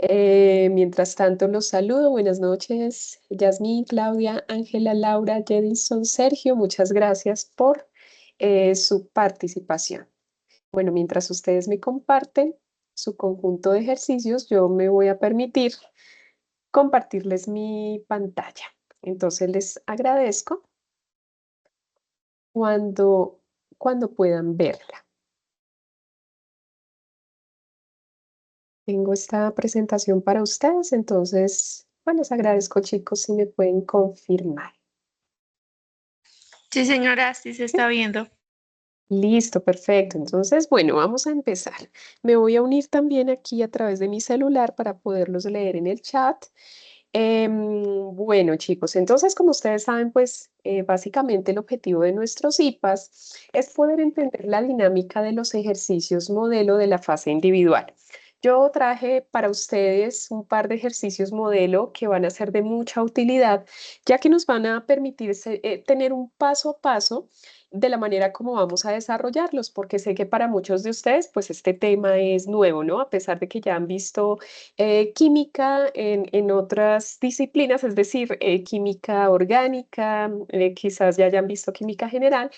Mientras tanto, los saludo. Buenas noches, Yasmín, Claudia, Ángela, Laura, Jedinson, Sergio. Muchas gracias por su participación. Bueno, mientras ustedes me comparten su conjunto de ejercicios, yo me voy a permitir compartirles mi pantalla. Entonces, les agradezco cuando, cuando puedan verla. Tengo esta presentación para ustedes, entonces, bueno, les agradezco, chicos, si me pueden confirmar. Sí, señora, sí se ¿Sí? está viendo. Listo, perfecto. Entonces, bueno, vamos a empezar. Me voy a unir también aquí a través de mi celular para poderlos leer en el chat. Bueno, chicos, entonces, como ustedes saben, pues básicamente el objetivo de nuestros IPAs es poder entender la dinámica de los ejercicios modelo de la fase individual. Yo traje para ustedes un par de ejercicios modelo que van a ser de mucha utilidad, ya que nos van a permitir tener un paso a paso de la manera como vamos a desarrollarlos, porque sé que para muchos de ustedes, pues este tema es nuevo, ¿no? A pesar de que ya han visto química en otras disciplinas, es decir, química orgánica, quizás ya hayan visto química general,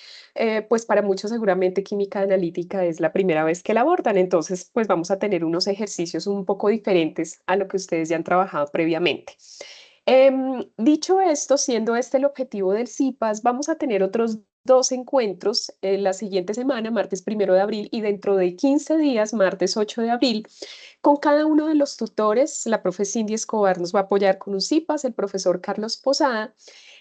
pues para muchos seguramente química analítica es la primera vez que la abordan, entonces pues vamos a tener unos ejercicios un poco diferentes a lo que ustedes ya han trabajado previamente. Dicho esto, siendo este el objetivo del CIPAS, vamos a tener otros dos encuentros la siguiente semana, martes 1 de abril, y dentro de 15 días, martes 8 de abril, con cada uno de los tutores. La profe Cindy Escobar nos va a apoyar con un CIPAS, el profesor Carlos Posada,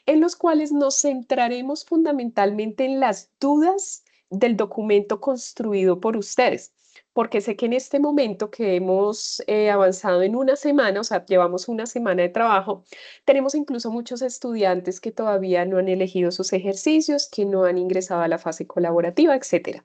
en los cuales nos centraremos fundamentalmente en las dudas del documento construido por ustedes, porque sé que en este momento que hemos avanzado en una semana, o sea, llevamos una semana de trabajo, tenemos incluso muchos estudiantes que todavía no han elegido sus ejercicios, que no han ingresado a la fase colaborativa, etcétera.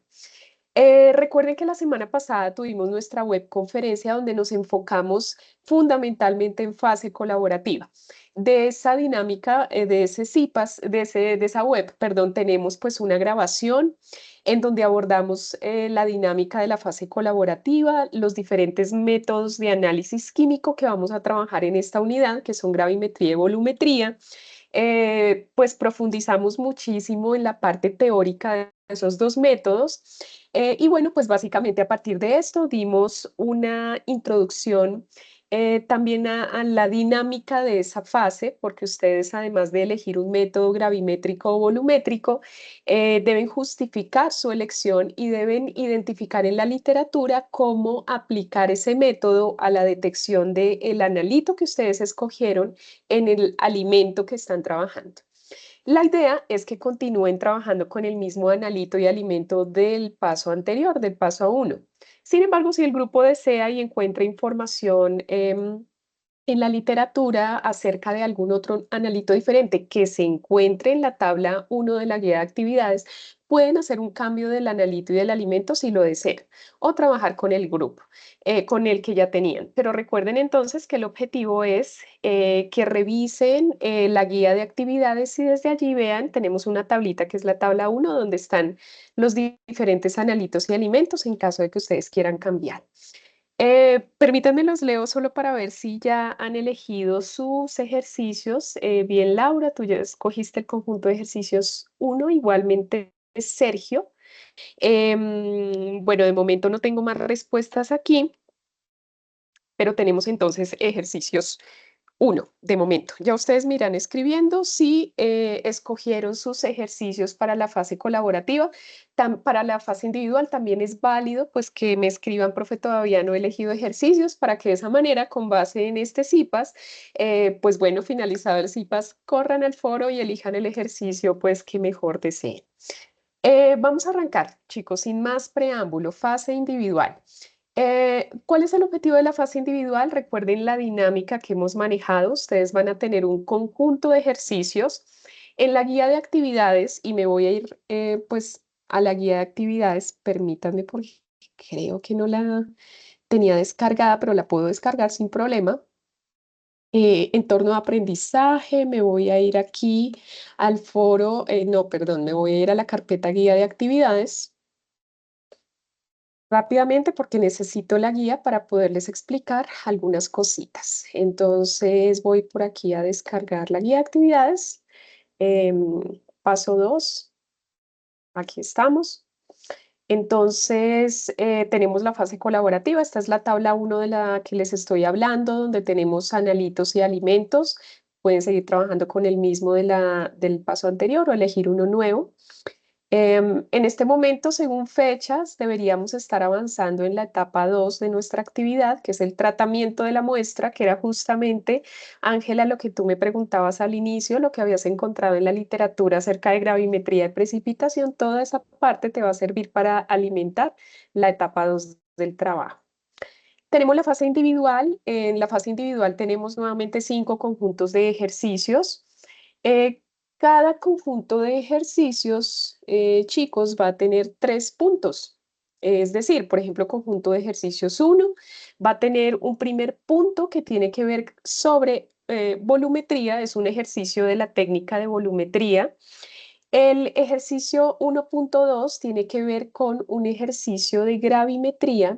Recuerden que la semana pasada tuvimos nuestra web conferencia donde nos enfocamos fundamentalmente en fase colaborativa. De esa dinámica, de ese CIPAS, de esa web, perdón, tenemos pues una grabación en donde abordamos la dinámica de la fase colaborativa, los diferentes métodos de análisis químico que vamos a trabajar en esta unidad, que son gravimetría y volumetría. Pues profundizamos muchísimo en la parte teórica de esos dos métodos. Y bueno, pues básicamente a partir de esto dimos una introducción también a la dinámica de esa fase, porque ustedes, además de elegir un método gravimétrico o volumétrico, deben justificar su elección y deben identificar en la literatura cómo aplicar ese método a la detección del analito que ustedes escogieron en el alimento que están trabajando. La idea es que continúen trabajando con el mismo analito y alimento del paso anterior, del paso 1. Sin embargo, si el grupo desea y encuentra información en la literatura acerca de algún otro analito diferente que se encuentre en la tabla 1 de la guía de actividades, pueden hacer un cambio del analito y del alimento si lo desean, o trabajar con el grupo, con el que ya tenían. Pero recuerden entonces que el objetivo es que revisen la guía de actividades y desde allí vean, tenemos una tablita que es la tabla 1 donde están los diferentes analitos y alimentos en caso de que ustedes quieran cambiar. Permítanme los leo solo para ver si ya han elegido sus ejercicios. Bien, Laura, tú ya escogiste el conjunto de ejercicios 1, igualmente Sergio. Bueno, de momento no tengo más respuestas aquí, pero tenemos entonces ejercicios 1 de momento. Ya ustedes me irán escribiendo si escogieron sus ejercicios para la fase colaborativa. Para la fase individual también es válido pues que me escriban, profe, todavía no he elegido ejercicios, para que de esa manera, con base en este CIPAS, pues bueno, finalizado el CIPAS, corran al foro y elijan el ejercicio pues que mejor deseen. Vamos a arrancar, chicos, sin más preámbulo, fase individual. ¿Cuál es el objetivo de la fase individual? Recuerden la dinámica que hemos manejado. Ustedes van a tener un conjunto de ejercicios en la guía de actividades y me voy a ir pues a la guía de actividades. Permítanme porque creo que no la tenía descargada, pero la puedo descargar sin problema. Entorno de aprendizaje, me voy a ir aquí al foro, no, perdón, me voy a ir a la carpeta guía de actividades. Rápidamente porque necesito la guía para poderles explicar algunas cositas. Entonces voy por aquí a descargar la guía de actividades. Paso 2, aquí estamos. Entonces, tenemos la fase colaborativa. Esta es la tabla 1 de la que les estoy hablando, donde tenemos analitos y alimentos. Pueden seguir trabajando con el mismo del paso anterior o elegir uno nuevo. En este momento, según fechas, deberíamos estar avanzando en la etapa 2 de nuestra actividad, que es el tratamiento de la muestra, que era justamente, Ángela, lo que tú me preguntabas al inicio, lo que habías encontrado en la literatura acerca de gravimetría de precipitación. Toda esa parte te va a servir para alimentar la etapa 2 del trabajo. Tenemos la fase individual. En la fase individual tenemos nuevamente 5 conjuntos de ejercicios. Eh, Cada conjunto de ejercicios, chicos, va a tener 3 puntos. Es decir, por ejemplo, conjunto de ejercicios 1 va a tener un primer punto que tiene que ver sobre volumetría, es un ejercicio de la técnica de volumetría. El ejercicio 1.2 tiene que ver con un ejercicio de gravimetría.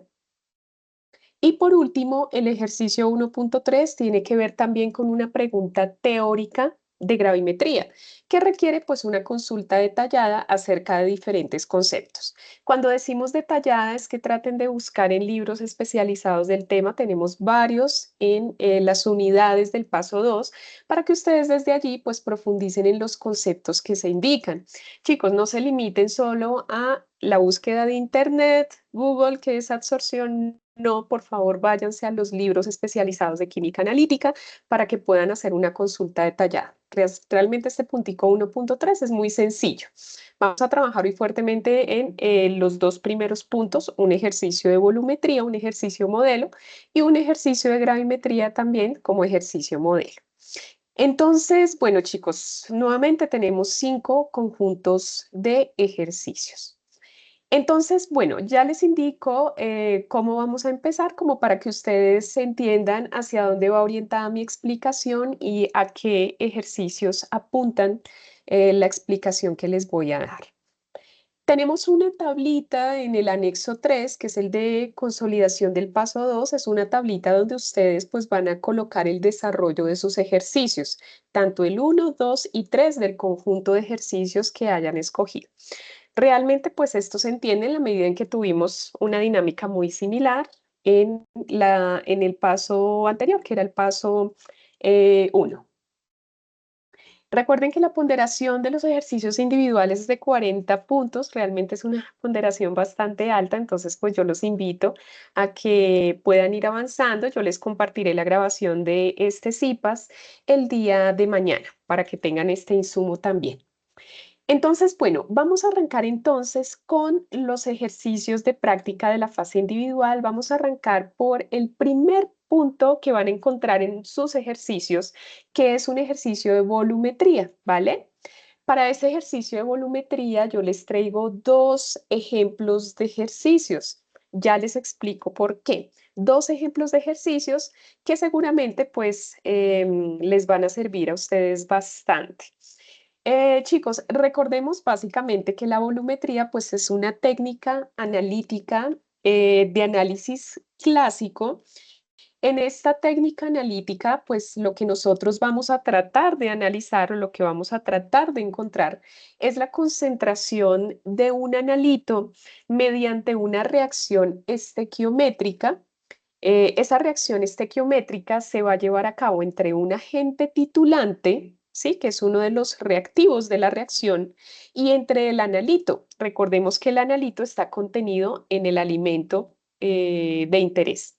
Y por último, el ejercicio 1.3 tiene que ver también con una pregunta teórica de gravimetría, que requiere pues una consulta detallada acerca de diferentes conceptos. Cuando decimos detallada es que traten de buscar en libros especializados del tema. Tenemos varios en las unidades del paso 2 para que ustedes desde allí pues profundicen en los conceptos que se indican. Chicos, no se limiten solo a la búsqueda de Internet, Google, que es absorción. No, por favor, váyanse a los libros especializados de química analítica para que puedan hacer una consulta detallada. Realmente este puntico 1.3 es muy sencillo. Vamos a trabajar hoy fuertemente en los dos primeros puntos, un ejercicio de volumetría, un ejercicio modelo y un ejercicio de gravimetría también como ejercicio modelo. Entonces, bueno, chicos, nuevamente tenemos 5 conjuntos de ejercicios. Entonces, bueno, ya les indico cómo vamos a empezar, como para que ustedes entiendan hacia dónde va orientada mi explicación y a qué ejercicios apuntan la explicación que les voy a dar. Tenemos una tablita en el anexo 3, que es el de consolidación del paso 2. Es una tablita donde ustedes pues van a colocar el desarrollo de sus ejercicios, tanto el 1, 2 y 3 del conjunto de ejercicios que hayan escogido. Realmente, pues esto se entiende en la medida en que tuvimos una dinámica muy similar en el paso anterior, que era el paso 1. Recuerden que la ponderación de los ejercicios individuales es de 40 puntos, realmente es una ponderación bastante alta, entonces pues yo los invito a que puedan ir avanzando. Yo les compartiré la grabación de este CIPAS el día de mañana para que tengan este insumo también. Entonces, bueno, vamos a arrancar entonces con los ejercicios de práctica de la fase individual. Vamos a arrancar por el primer punto que van a encontrar en sus ejercicios, que es un ejercicio de volumetría, ¿vale? Para ese ejercicio de volumetría yo les traigo 2 ejemplos de ejercicios. Ya les explico por qué. 2 ejemplos de ejercicios que seguramente pues les van a servir a ustedes bastante. Chicos, recordemos básicamente que la volumetría pues es una técnica analítica de análisis clásico. En esta técnica analítica, pues lo que nosotros vamos a tratar de analizar o lo que vamos a tratar de encontrar es la concentración de un analito mediante una reacción estequiométrica. Esa reacción estequiométrica se va a llevar a cabo entre un agente titulante, ¿sí? Que es uno de los reactivos de la reacción, y entre el analito. Recordemos que el analito está contenido en el alimento de interés.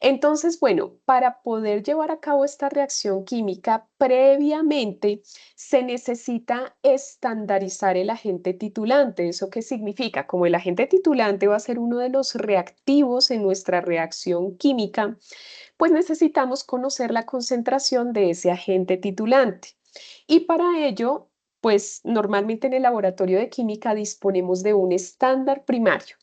Entonces, bueno, para poder llevar a cabo esta reacción química, previamente se necesita estandarizar el agente titulante. ¿Eso qué significa? Como el agente titulante va a ser uno de los reactivos en nuestra reacción química, pues necesitamos conocer la concentración de ese agente titulante. Y para ello, pues normalmente en el laboratorio de química disponemos de un estándar primario,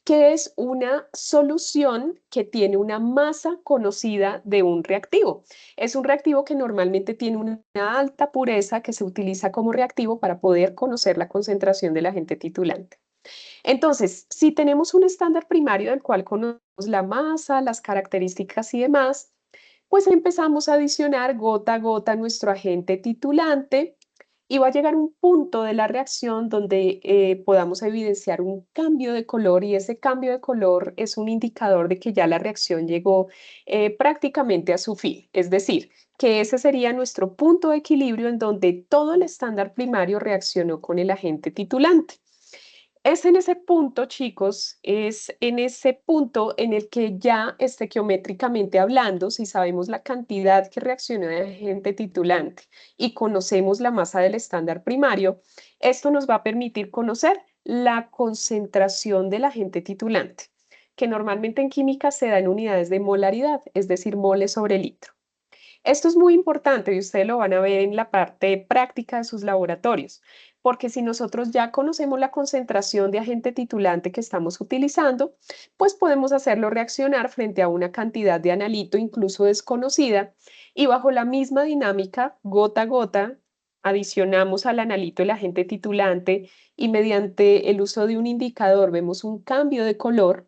que es una solución que tiene una masa conocida de un reactivo. Es un reactivo que normalmente tiene una alta pureza que se utiliza como reactivo para poder conocer la concentración del agente titulante. Entonces, si tenemos un estándar primario del cual conocemos la masa, las características y demás, pues empezamos a adicionar gota a gota nuestro agente titulante y va a llegar un punto de la reacción donde podamos evidenciar un cambio de color y ese cambio de color es un indicador de que ya la reacción llegó prácticamente a su fin. Es decir, que ese sería nuestro punto de equilibrio en donde todo el estándar primario reaccionó con el agente titulante. Es en ese punto, chicos, es en ese punto en el que ya estequiométricamente hablando, si sabemos la cantidad que reacciona de agente titulante y conocemos la masa del estándar primario, esto nos va a permitir conocer la concentración del agente titulante, que normalmente en química se da en unidades de molaridad, es decir, moles sobre litro. Esto es muy importante y ustedes lo van a ver en la parte práctica de sus laboratorios, porque si nosotros ya conocemos la concentración de agente titulante que estamos utilizando, pues podemos hacerlo reaccionar frente a una cantidad de analito incluso desconocida y bajo la misma dinámica, gota a gota, adicionamos al analito el agente titulante y mediante el uso de un indicador vemos un cambio de color.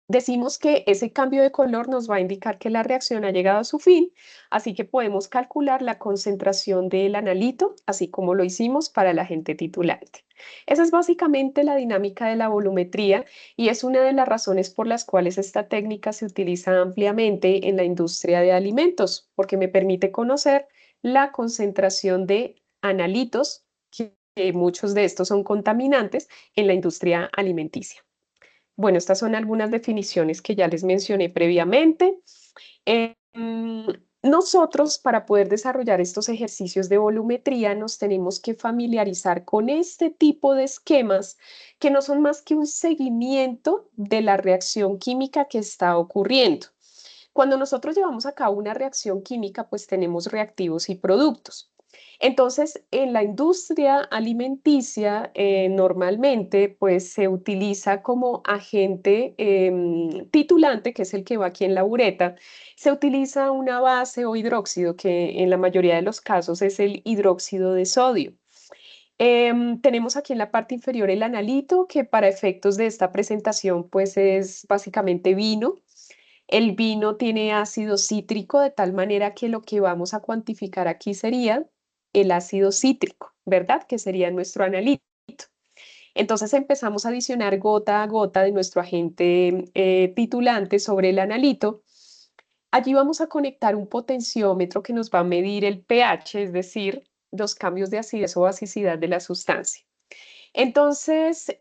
Decimos que ese cambio de color nos va a indicar que la reacción ha llegado a su fin, así que podemos calcular la concentración del analito, así como lo hicimos para el agente titulante. Esa es básicamente la dinámica de la volumetría y es una de las razones por las cuales esta técnica se utiliza ampliamente en la industria de alimentos, porque me permite conocer la concentración de analitos, que muchos de estos son contaminantes, en la industria alimenticia. Bueno, estas son algunas definiciones que ya les mencioné previamente. Nosotros, para poder desarrollar estos ejercicios de volumetría, nos tenemos que familiarizar con este tipo de esquemas que no son más que un seguimiento de la reacción química que está ocurriendo. Cuando nosotros llevamos a cabo una reacción química, pues tenemos reactivos y productos. Entonces, en la industria alimenticia, normalmente, pues se utiliza como agente titulante, que es el que va aquí en la bureta, se utiliza una base o hidróxido, que en la mayoría de los casos es el hidróxido de sodio. Tenemos aquí en la parte inferior el analito, que para efectos de esta presentación, pues es básicamente vino. El vino tiene ácido cítrico de tal manera que lo que vamos a cuantificar aquí sería el ácido cítrico, ¿verdad? Que sería nuestro analito. Entonces empezamos a adicionar gota a gota de nuestro agente titulante sobre el analito. Allí vamos a conectar un potenciómetro que nos va a medir el pH, es decir, los cambios de acidez o basicidad de la sustancia. Entonces,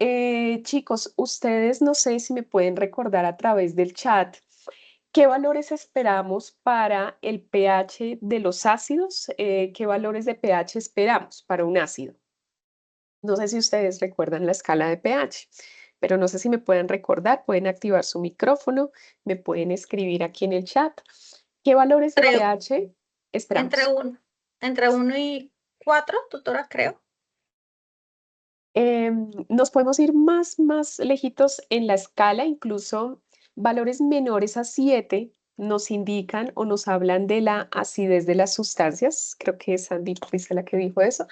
chicos, ustedes no sé si me pueden recordar a través del chat. ¿Qué valores esperamos para el pH de los ácidos? ¿Qué valores de pH esperamos para un ácido? No sé si ustedes recuerdan la escala de pH, pero no sé si me pueden recordar, pueden activar su micrófono, me pueden escribir aquí en el chat. ¿Qué valores de Entre, pH entre, esperamos? un, entre 1 y 4, tutora, creo. Nos podemos ir más lejitos en la escala, incluso valores menores a 7 nos indican o nos hablan de la acidez de las sustancias. Creo que es Sandy Ruiz la que dijo eso.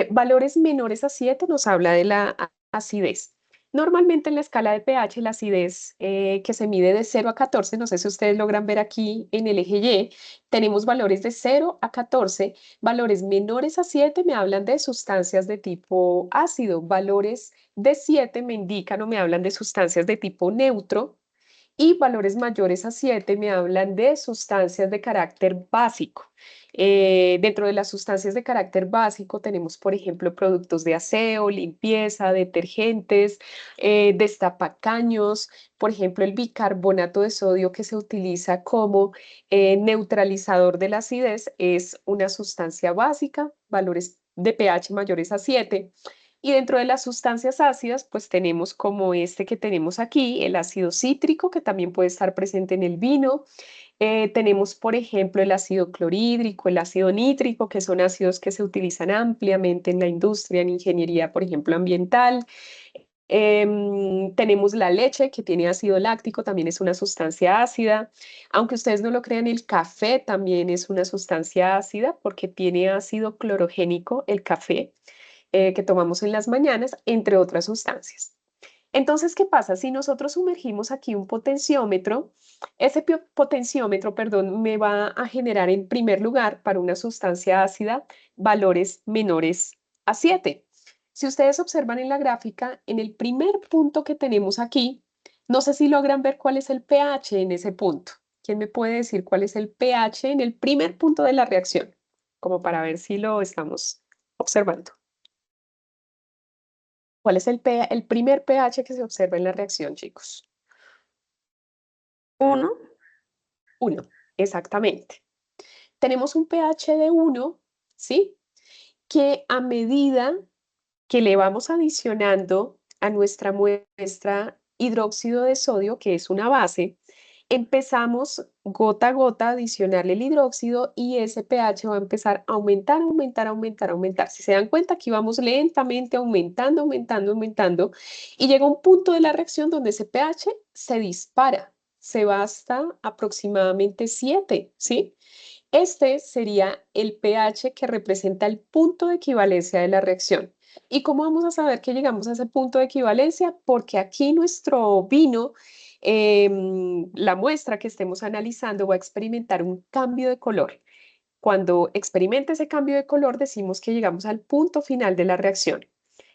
Valores menores a 7 nos habla de la acidez. Normalmente en la escala de pH, la acidez que se mide de 0 a 14, no sé si ustedes logran ver aquí en el eje Y, tenemos valores de 0 a 14. Valores menores a 7 me hablan de sustancias de tipo ácido. Valores de 7 me indican o me hablan de sustancias de tipo neutro. Y valores mayores a 7 me hablan de sustancias de carácter básico. Dentro de las sustancias de carácter básico tenemos, por ejemplo, productos de aseo, limpieza, detergentes, destapacaños, por ejemplo, el bicarbonato de sodio que se utiliza como neutralizador de la acidez es una sustancia básica, valores de pH mayores a 7. Y dentro de las sustancias ácidas, pues tenemos como este que tenemos aquí, el ácido cítrico, que también puede estar presente en el vino. Tenemos, por ejemplo, el ácido clorhídrico, el ácido nítrico, que son ácidos que se utilizan ampliamente en la industria, en ingeniería, por ejemplo, ambiental. Tenemos la leche, que tiene ácido láctico, también es una sustancia ácida. Aunque ustedes no lo crean, el café también es una sustancia ácida porque tiene ácido clorogénico, el café que tomamos en las mañanas, entre otras sustancias. Entonces, ¿qué pasa? Si nosotros sumergimos aquí un potenciómetro, ese potenciómetro, perdón, me va a generar en primer lugar para una sustancia ácida valores menores a 7. Si ustedes observan en la gráfica, en el primer punto que tenemos aquí, no sé si logran ver cuál es el pH en ese punto. ¿Quién me puede decir cuál es el pH en el primer punto de la reacción? Como para ver si lo estamos observando. ¿Cuál es el primer pH que se observa en la reacción, chicos? 1. 1, exactamente. Tenemos un pH de 1, ¿sí? Que a medida que le vamos adicionando a nuestra muestra hidróxido de sodio, que es una base, empezamos gota a gota a adicionarle el hidróxido y ese pH va a empezar a aumentar, aumentar, aumentar, aumentar. Si se dan cuenta, aquí vamos lentamente aumentando, aumentando, aumentando y llega un punto de la reacción donde ese pH se dispara, se va hasta aproximadamente 7, ¿sí? Este sería el pH que representa el punto de equivalencia de la reacción. ¿Y cómo vamos a saber que llegamos a ese punto de equivalencia? Porque aquí nuestro vino, la muestra que estemos analizando va a experimentar un cambio de color. Cuando experimente ese cambio de color, decimos que llegamos al punto final de la reacción.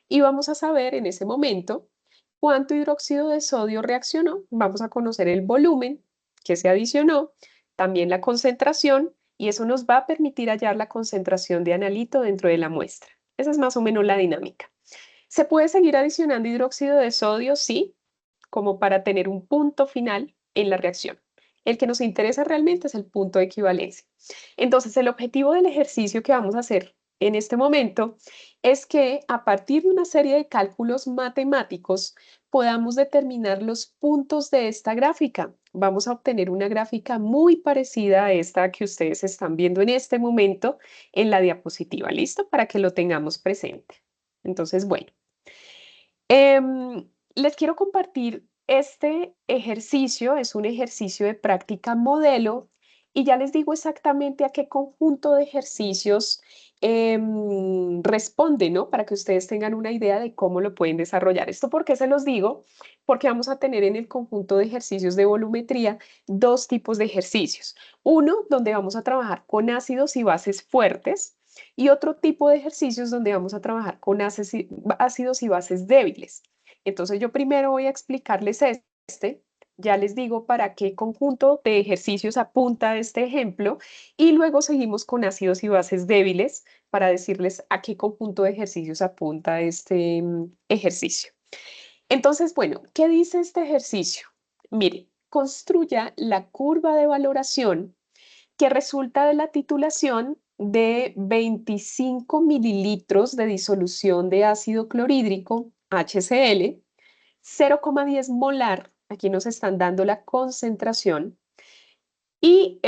Y vamos a saber en ese momento cuánto hidróxido de sodio reaccionó. Vamos a conocer el volumen que se adicionó, también la concentración, y eso nos va a permitir hallar la concentración de analito dentro de la muestra. Esa es más o menos la dinámica. ¿Se puede seguir adicionando hidróxido de sodio? Sí, como para tener un punto final en la reacción. El que nos interesa realmente es el punto de equivalencia. Entonces, el objetivo del ejercicio que vamos a hacer en este momento es que a partir de una serie de cálculos matemáticos podamos determinar los puntos de esta gráfica. Vamos a obtener una gráfica muy parecida a esta que ustedes están viendo en este momento en la diapositiva. ¿Listo? Para que lo tengamos presente. Entonces, bueno. Les quiero compartir este ejercicio, es un ejercicio de práctica modelo y ya les digo exactamente a qué conjunto de ejercicios responde, ¿no? Para que ustedes tengan una idea de cómo lo pueden desarrollar. ¿Esto por qué se los digo? Porque vamos a tener en el conjunto de ejercicios de volumetría dos tipos de ejercicios. Uno, donde vamos a trabajar con ácidos y bases fuertes y otro tipo de ejercicios donde vamos a trabajar con ácidos y bases débiles. Entonces yo primero voy a explicarles este, ya les digo para qué conjunto de ejercicios apunta este ejemplo y luego seguimos con ácidos y bases débiles para decirles a qué conjunto de ejercicios apunta este ejercicio. Entonces, bueno, ¿qué dice este ejercicio? Mire, construya la curva de valoración que resulta de la titulación de 25 mililitros de disolución de ácido clorhídrico, HCl, 0,10 molar, aquí nos están dando la concentración, y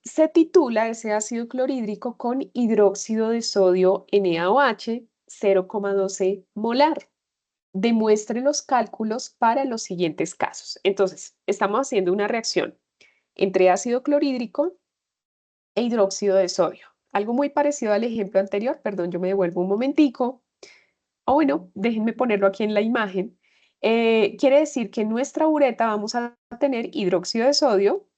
se titula ese ácido clorhídrico con hidróxido de sodio NaOH, 0,12 molar. Demuestre los cálculos para los siguientes casos. Entonces, estamos haciendo una reacción entre ácido clorhídrico e hidróxido de sodio. Algo muy parecido al ejemplo anterior, perdón, yo me devuelvo un momentico. O bueno, déjenme ponerlo aquí en la imagen. Quiere decir que en nuestra bureta vamos a tener hidróxido de sodio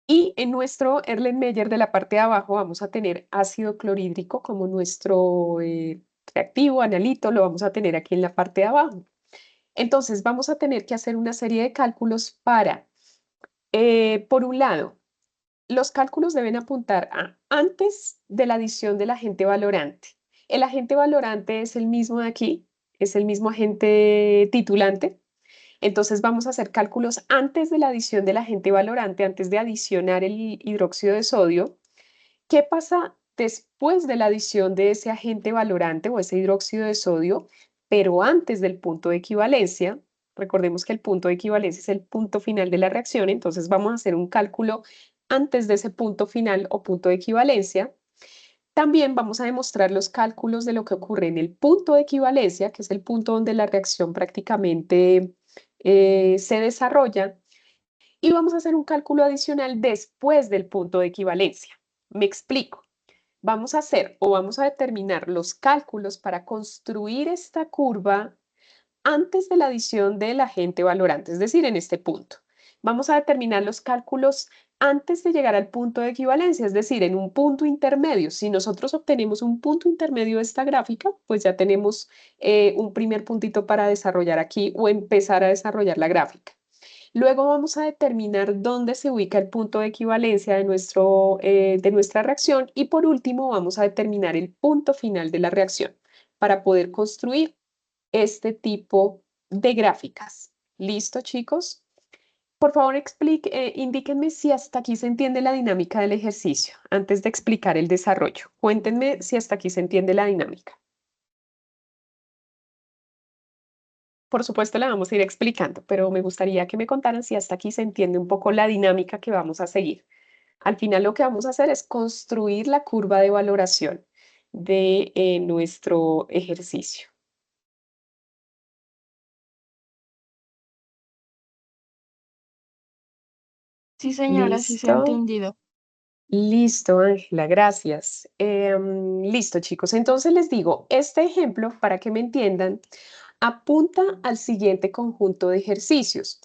y en nuestro Erlenmeyer de la parte de abajo vamos a tener ácido clorhídrico como nuestro reactivo, analito, lo vamos a tener aquí en la parte de abajo. Entonces vamos a tener que hacer una serie de cálculos para, por un lado, los cálculos deben apuntar a antes de la adición del agente valorante. El agente valorante es el mismo de aquí, es el mismo agente titulante. Entonces vamos a hacer cálculos antes de la adición del agente valorante, antes de adicionar el hidróxido de sodio. ¿Qué pasa después de la adición de ese agente valorante o ese hidróxido de sodio, pero antes del punto de equivalencia? Recordemos que el punto de equivalencia es el punto final de la reacción, entonces vamos a hacer un cálculo antes de ese punto final o punto de equivalencia. También vamos a demostrar los cálculos de lo que ocurre en el punto de equivalencia, que es el punto donde la reacción prácticamente se desarrolla, y vamos a hacer un cálculo adicional después del punto de equivalencia. Me explico. vamos a hacer o vamos a determinar los cálculos para construir esta curva antes de la adición del agente valorante, es decir, en este punto. Vamos a determinar los cálculos antes de llegar al punto de equivalencia, es decir, en un punto intermedio. Si nosotros obtenemos un punto intermedio de esta gráfica, pues ya tenemos un primer puntito para desarrollar aquí o empezar a desarrollar la gráfica. Luego vamos a determinar dónde se ubica el punto de equivalencia de nuestra reacción y por último vamos a determinar el punto final de la reacción para poder construir este tipo de gráficas. ¿Listo, chicos? Por favor, indíquenme si hasta aquí se entiende la dinámica del ejercicio antes de explicar el desarrollo. Cuéntenme si hasta aquí se entiende la dinámica. Por supuesto, la vamos a ir explicando, pero me gustaría que me contaran si hasta aquí se entiende un poco la dinámica que vamos a seguir. Al final, lo que vamos a hacer es construir la curva de valoración de nuestro ejercicio. Sí, señora, sí se ha ¿Listo? entendido. Listo, Ángela, gracias. Listo, chicos. Entonces les digo, este ejemplo, para que me entiendan, apunta al siguiente conjunto de ejercicios.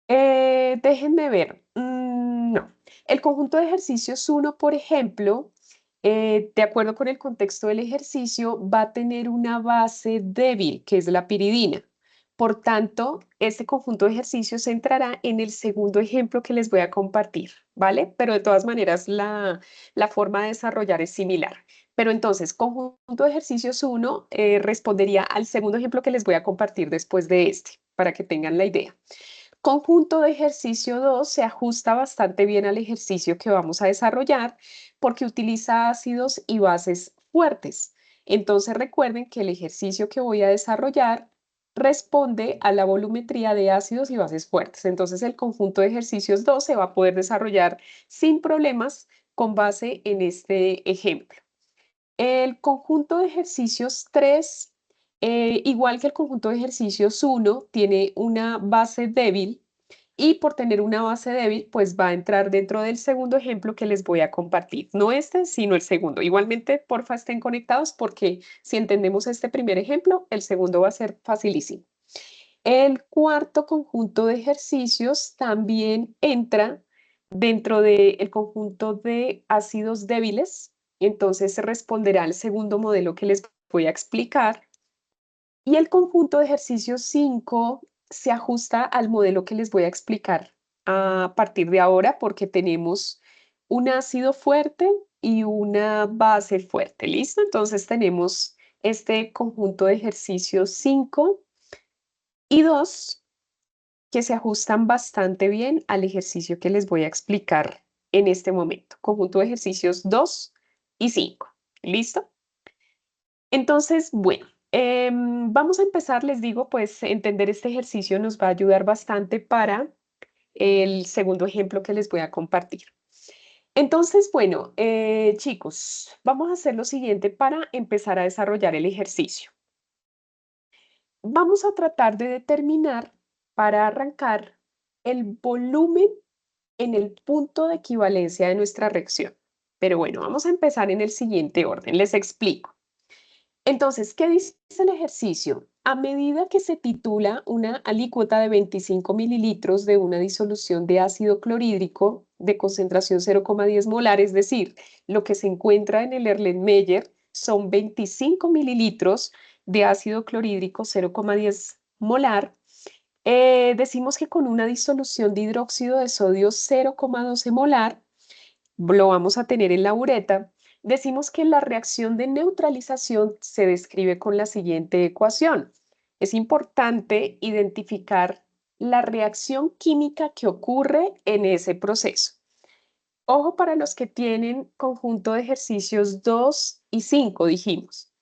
Déjenme ver. No. El conjunto de ejercicios 1, por ejemplo, de acuerdo con el contexto del ejercicio, va a tener una base débil, que es la piridina. Por tanto, este conjunto de ejercicios se entrará en el segundo ejemplo que les voy a compartir, ¿vale? Pero de todas maneras, la forma de desarrollar es similar. Pero entonces, conjunto de ejercicios 1 respondería al segundo ejemplo que les voy a compartir después de este, para que tengan la idea. Conjunto de ejercicio 2 se ajusta bastante bien al ejercicio que vamos a desarrollar porque utiliza ácidos y bases fuertes. Entonces recuerden que el ejercicio que voy a desarrollar responde a la volumetría de ácidos y bases fuertes. Entonces el conjunto de ejercicios 2 se va a poder desarrollar sin problemas con base en este ejemplo. El conjunto de ejercicios 3, igual que el conjunto de ejercicios 1, tiene una base débil y por tener una base débil, pues va a entrar dentro del segundo ejemplo que les voy a compartir. No este, sino el segundo. Igualmente, porfa, estén conectados porque si entendemos este primer ejemplo, el segundo va a ser facilísimo. El cuarto conjunto de ejercicios también entra dentro del conjunto de ácidos débiles, entonces se responderá al segundo modelo que les voy a explicar. Y el conjunto de ejercicios 5 se ajusta al modelo que les voy a explicar a partir de ahora porque tenemos un ácido fuerte y una base fuerte. ¿Listo? Entonces tenemos este conjunto de ejercicios 5 y 2 que se ajustan bastante bien al ejercicio que les voy a explicar en este momento. Conjunto de ejercicios 2 y 5. ¿Listo? Entonces, bueno, vamos a empezar, les digo, pues entender este ejercicio nos va a ayudar bastante para el segundo ejemplo que les voy a compartir. Entonces, bueno, chicos, vamos a hacer lo siguiente para empezar a desarrollar el ejercicio. Vamos a tratar de determinar para arrancar el volumen en el punto de equivalencia de nuestra reacción. Pero bueno, vamos a empezar en el siguiente orden. Les explico. Entonces, ¿qué dice el ejercicio? A medida que se titula una alícuota de 25 mililitros de una disolución de ácido clorhídrico de concentración 0,10 molar, es decir, lo que se encuentra en el Erlenmeyer son 25 mililitros de ácido clorhídrico 0,10 molar, decimos que con una disolución de hidróxido de sodio 0,12 molar, lo vamos a tener en la bureta. Decimos que la reacción de neutralización se describe con la siguiente ecuación. Es importante identificar la reacción química que ocurre en ese proceso. Ojo para los que tienen conjunto de ejercicios 2 y 5, dijimos.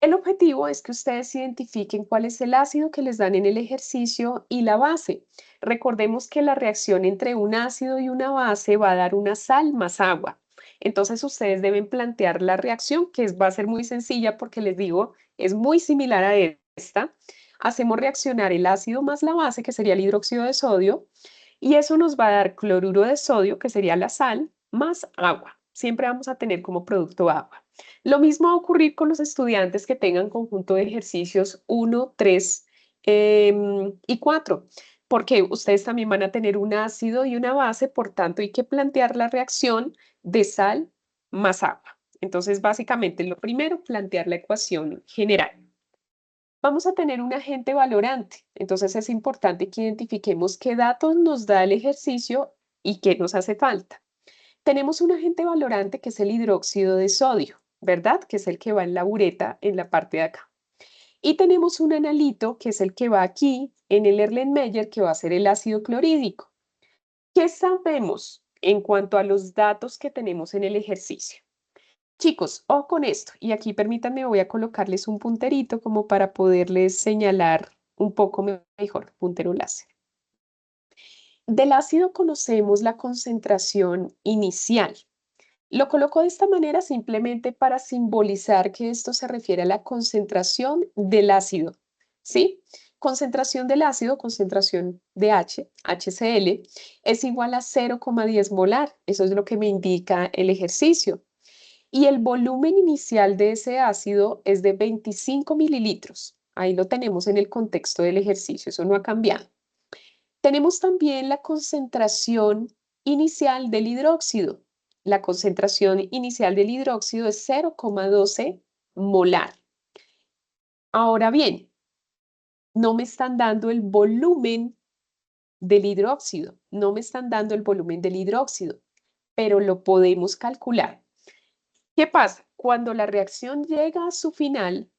El objetivo es que ustedes identifiquen cuál es el ácido que les dan en el ejercicio y la base. Recordemos que la reacción entre un ácido y una base va a dar una sal más agua. Entonces ustedes deben plantear la reacción, que va a ser muy sencilla porque les digo, es muy similar a esta. Hacemos reaccionar el ácido más la base, que sería el hidróxido de sodio, y eso nos va a dar cloruro de sodio, que sería la sal, más agua. Siempre vamos a tener como producto agua. Lo mismo va a ocurrir con los estudiantes que tengan conjunto de ejercicios 1, 3 y 4, porque ustedes también van a tener un ácido y una base, por tanto hay que plantear la reacción de sal más agua. Entonces, básicamente, lo primero, plantear la ecuación general. Vamos a tener un agente valorante, entonces es importante que identifiquemos qué datos nos da el ejercicio y qué nos hace falta. Tenemos un agente valorante que es el hidróxido de sodio, ¿verdad? Que es el que va en la bureta en la parte de acá. Y tenemos un analito que es el que va aquí en el Erlenmeyer, que va a ser el ácido clorhídrico. ¿Qué sabemos en cuanto a los datos que tenemos en el ejercicio? Chicos, ojo con esto, y aquí permítanme, voy a colocarles un punterito como para poderles señalar un poco mejor, puntero láser. Del ácido conocemos la concentración inicial. Lo coloco de esta manera simplemente para simbolizar que esto se refiere a la concentración del ácido, ¿sí? Concentración del ácido, concentración de HCl, es igual a 0,10 molar. Eso es lo que me indica el ejercicio. Y el volumen inicial de ese ácido es de 25 mililitros. Ahí lo tenemos en el contexto del ejercicio, eso no ha cambiado. Tenemos también la concentración inicial del hidróxido. La concentración inicial del hidróxido es 0,12 molar. Ahora bien, no me están dando el volumen del hidróxido, no me están dando el volumen del hidróxido, pero lo podemos calcular. ¿Qué pasa? Cuando la reacción llega a su final,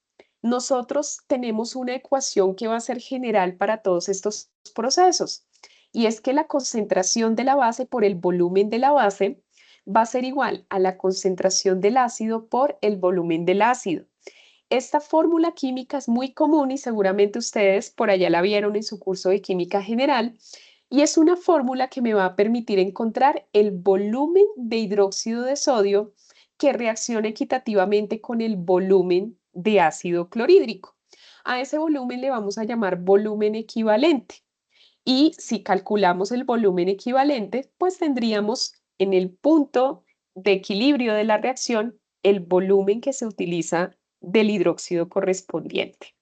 nosotros tenemos una ecuación que va a ser general para todos estos procesos. Y es que la concentración de la base por el volumen de la base va a ser igual a la concentración del ácido por el volumen del ácido. Esta fórmula química es muy común y seguramente ustedes por allá la vieron en su curso de química general. Y es una fórmula que me va a permitir encontrar el volumen de hidróxido de sodio que reacciona equitativamente con el volumen de ácido clorhídrico. A ese volumen le vamos a llamar volumen equivalente. Y si calculamos el volumen equivalente, pues tendríamos en el punto de equilibrio de la reacción el volumen que se utiliza del hidróxido correspondiente.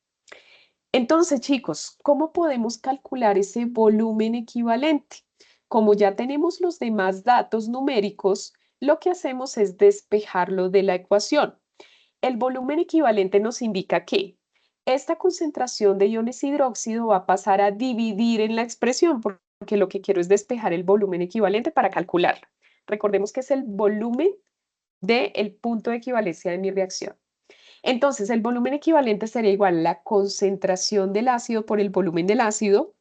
Entonces, chicos, ¿cómo podemos calcular ese volumen equivalente? Como ya tenemos los demás datos numéricos, lo que hacemos es despejarlo de la ecuación. El volumen equivalente nos indica que esta concentración de iones hidróxido va a pasar a dividir en la expresión, porque lo que quiero es despejar el volumen equivalente para calcularlo. Recordemos que es el volumen del punto de equivalencia de mi reacción. Entonces, el volumen equivalente sería igual a la concentración del ácido por el volumen del ácido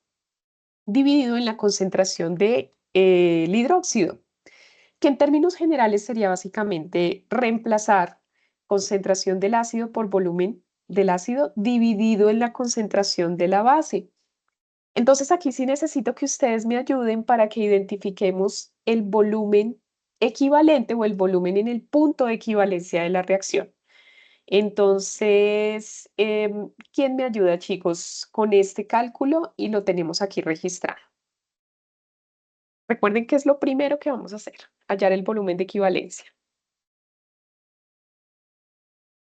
dividido en la concentración del hidróxido, que en términos generales sería básicamente reemplazar concentración del ácido por volumen del ácido dividido en la concentración de la base. Entonces, aquí sí necesito que ustedes me ayuden para que identifiquemos el volumen equivalente o el volumen en el punto de equivalencia de la reacción. Entonces, ¿quién me ayuda, chicos, con este cálculo? Y lo tenemos aquí registrado. Recuerden que es lo primero que vamos a hacer, hallar el volumen de equivalencia.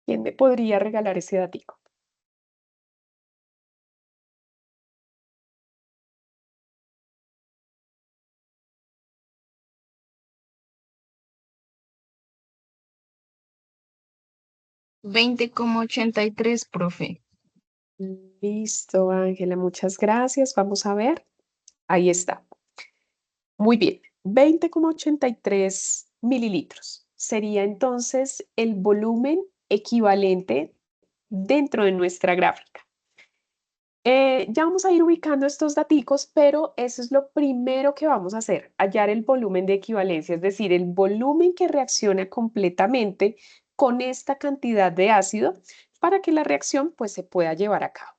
¿Quién me podría regalar ese datico? $20,83, profe. Listo, Ángela, muchas gracias. Vamos a ver. Ahí está. Muy bien, 20,83 mililitros. Sería entonces el volumen equivalente dentro de nuestra gráfica. Ya vamos a ir ubicando estos daticos, pero eso es lo primero que vamos a hacer, hallar el volumen de equivalencia, es decir, el volumen que reacciona completamente con esta cantidad de ácido para que la reacción pues se pueda llevar a cabo.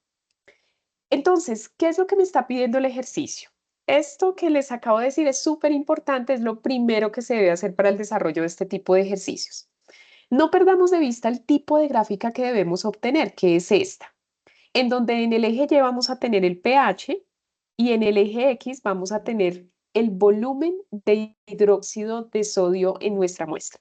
Entonces, ¿qué es lo que me está pidiendo el ejercicio? Esto que les acabo de decir es súper importante, es lo primero que se debe hacer para el desarrollo de este tipo de ejercicios. No perdamos de vista el tipo de gráfica que debemos obtener, que es esta, en donde en el eje Y vamos a tener el pH y en el eje X vamos a tener el volumen de hidróxido de sodio en nuestra muestra.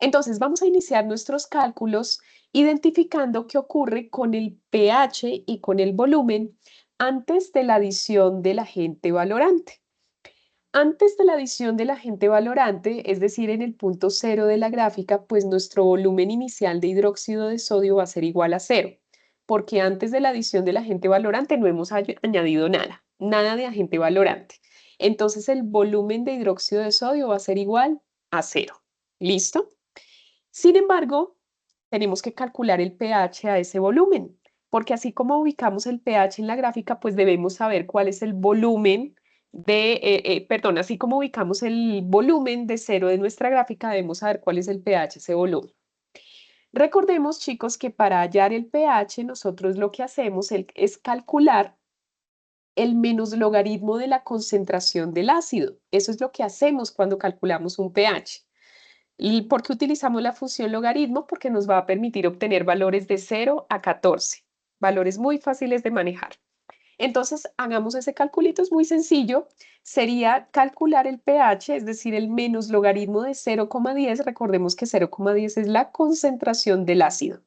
Entonces, vamos a iniciar nuestros cálculos identificando qué ocurre con el pH y con el volumen antes de la adición del agente valorante. Antes de la adición del agente valorante, es decir, en el punto cero de la gráfica, pues nuestro volumen inicial de hidróxido de sodio va a ser igual a cero, porque antes de la adición del agente valorante no hemos añadido nada de agente valorante. Entonces el volumen de hidróxido de sodio va a ser igual a cero. ¿Listo? Sin embargo, tenemos que calcular el pH a ese volumen, porque así como ubicamos el pH en la gráfica, pues debemos saber cuál es el volumen perdón, así como ubicamos el volumen de cero de nuestra gráfica, debemos saber cuál es el pH de ese volumen. Recordemos, chicos, que para hallar el pH, nosotros lo que hacemos es calcular el menos logaritmo de la concentración del ácido. Eso es lo que hacemos cuando calculamos un pH. ¿Y por qué utilizamos la función logaritmo? Porque nos va a permitir obtener valores de 0 a 14, valores muy fáciles de manejar. Entonces, hagamos ese calculito, es muy sencillo. Sería calcular el pH, es decir, el menos logaritmo de 0,10. Recordemos que 0,10 es la concentración del ácido.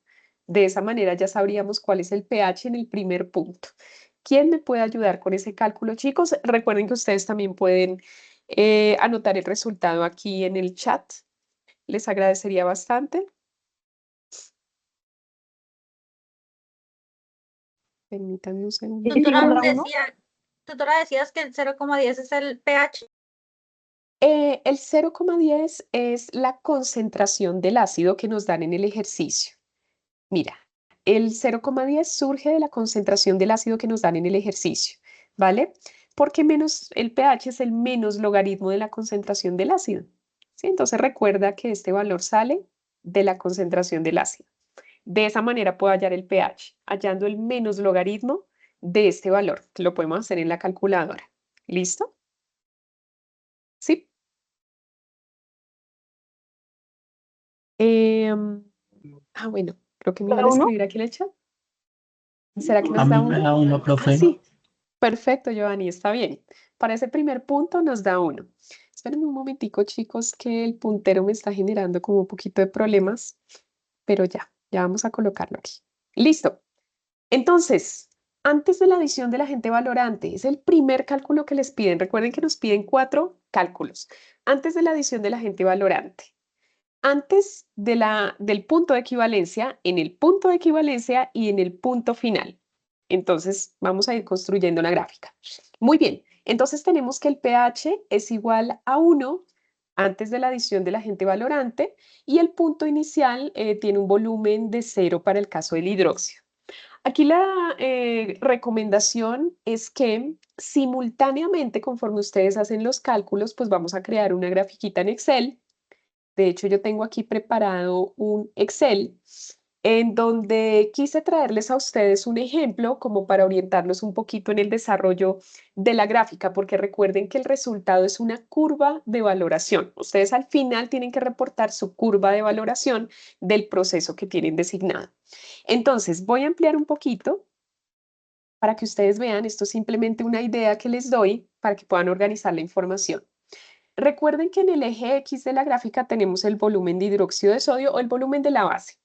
De esa manera ya sabríamos cuál es el pH en el primer punto. ¿Quién me puede ayudar con ese cálculo, chicos? Recuerden que ustedes también pueden anotar el resultado aquí en el chat. Les agradecería bastante. Permítanme un segundo. Tutora, decías que el 0,10 es el pH. El 0,10 es la concentración del ácido que nos dan en el ejercicio. Mira, el 0,10 surge de la concentración del ácido que nos dan en el ejercicio, ¿vale? Porque el pH es el menos logaritmo de la concentración del ácido. ¿Sí? Entonces recuerda que este valor sale de la concentración del ácido. De esa manera puedo hallar el pH, hallando el menos logaritmo de este valor, que lo podemos hacer en la calculadora. ¿Listo? ¿Sí? Bueno, creo que me iban a escribir aquí en el chat. ¿Será que A nos da mí me uno? da uno, profe. Sí, perfecto, Giovanni, está bien. Para ese primer punto nos da uno. Espérenme un momentico, chicos, que el puntero me está generando como un poquito de problemas, pero ya vamos a colocarlo aquí. Listo. Entonces, antes de la adición del agente valorante, es el primer cálculo que les piden. Recuerden que nos piden 4 cálculos. Antes de la adición del agente valorante. Antes del punto de equivalencia, en el punto de equivalencia y en el punto final. Entonces, vamos a ir construyendo una gráfica. Muy bien, entonces tenemos que el pH es igual a 1 antes de la adición del agente valorante y el punto inicial tiene un volumen de 0 para el caso del hidróxido. Aquí la recomendación es que simultáneamente, conforme ustedes hacen los cálculos, pues vamos a crear una grafiquita en Excel. De hecho, yo tengo aquí preparado un Excel en donde quise traerles a ustedes un ejemplo como para orientarlos un poquito en el desarrollo de la gráfica, porque recuerden que el resultado es una curva de valoración. Ustedes al final tienen que reportar su curva de valoración del proceso que tienen designado. Entonces, voy a ampliar un poquito para que ustedes vean, esto es simplemente una idea que les doy para que puedan organizar la información. Recuerden que en el eje X de la gráfica tenemos el volumen de hidróxido de sodio o el volumen de la base,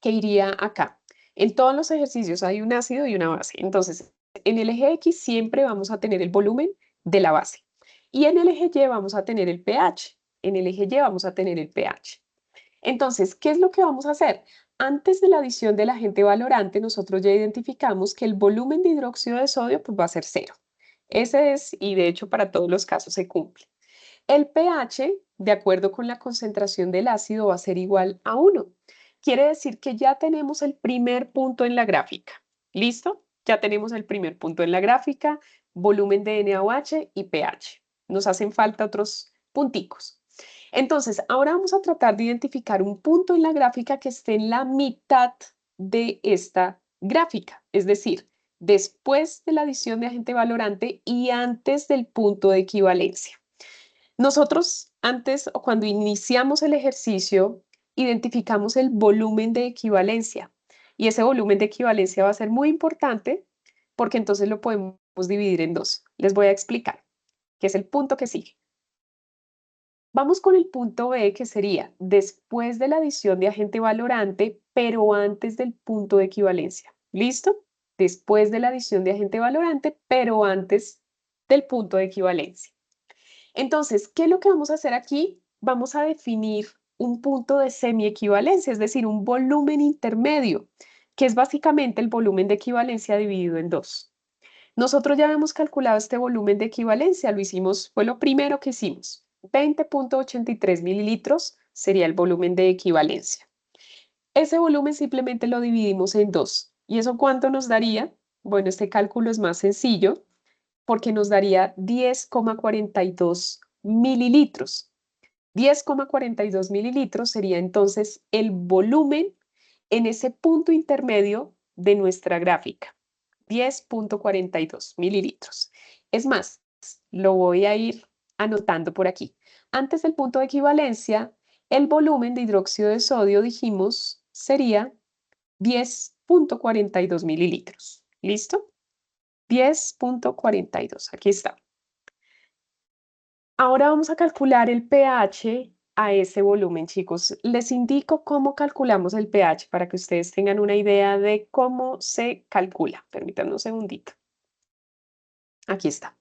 que iría acá. En todos los ejercicios hay un ácido y una base. Entonces, en el eje X siempre vamos a tener el volumen de la base. Y en el eje Y vamos a tener el pH. En el eje Y vamos a tener el pH. Entonces, ¿qué es lo que vamos a hacer? Antes de la adición del agente valorante, nosotros ya identificamos que el volumen de hidróxido de sodio pues, va a ser 0. Ese es, y de hecho para todos los casos se cumple. El pH, de acuerdo con la concentración del ácido, va a ser igual a 1. Quiere decir que ya tenemos el primer punto en la gráfica. ¿Listo? Ya tenemos el primer punto en la gráfica, volumen de NaOH y pH. Nos hacen falta otros punticos. Entonces, ahora vamos a tratar de identificar un punto en la gráfica que esté en la mitad de esta gráfica, es decir, después de la adición de agente valorante y antes del punto de equivalencia. Nosotros antes o cuando iniciamos el ejercicio, identificamos el volumen de equivalencia y ese volumen de equivalencia va a ser muy importante porque entonces lo podemos dividir en dos. Les voy a explicar. que es el punto que sigue. Vamos con el punto B, que sería después de la adición de agente valorante, pero antes del punto de equivalencia. ¿Listo? Después de la adición de agente valorante, pero antes del punto de equivalencia. Entonces, ¿qué es lo que vamos a hacer aquí? Vamos a definir un punto de semiequivalencia, es decir, un volumen intermedio, que es básicamente el volumen de equivalencia dividido en 2. Nosotros ya habíamos calculado este volumen de equivalencia, lo hicimos, fue lo primero que hicimos. 20.83 mililitros sería el volumen de equivalencia. Ese volumen simplemente lo dividimos en 2. ¿Y eso cuánto nos daría? Bueno, este cálculo es más sencillo porque nos daría 10,42 mililitros. 10,42 mililitros sería entonces el volumen en ese punto intermedio de nuestra gráfica. 10,42 mililitros. Es más, lo voy a ir anotando por aquí. Antes del punto de equivalencia, el volumen de hidróxido de sodio, dijimos, sería 10,42 mililitros. ¿Listo? 10,42. Aquí está. Ahora vamos a calcular el pH a ese volumen, chicos. Les indico cómo calculamos el pH para que ustedes tengan una idea de cómo se calcula. Permítanme un segundito. Aquí está.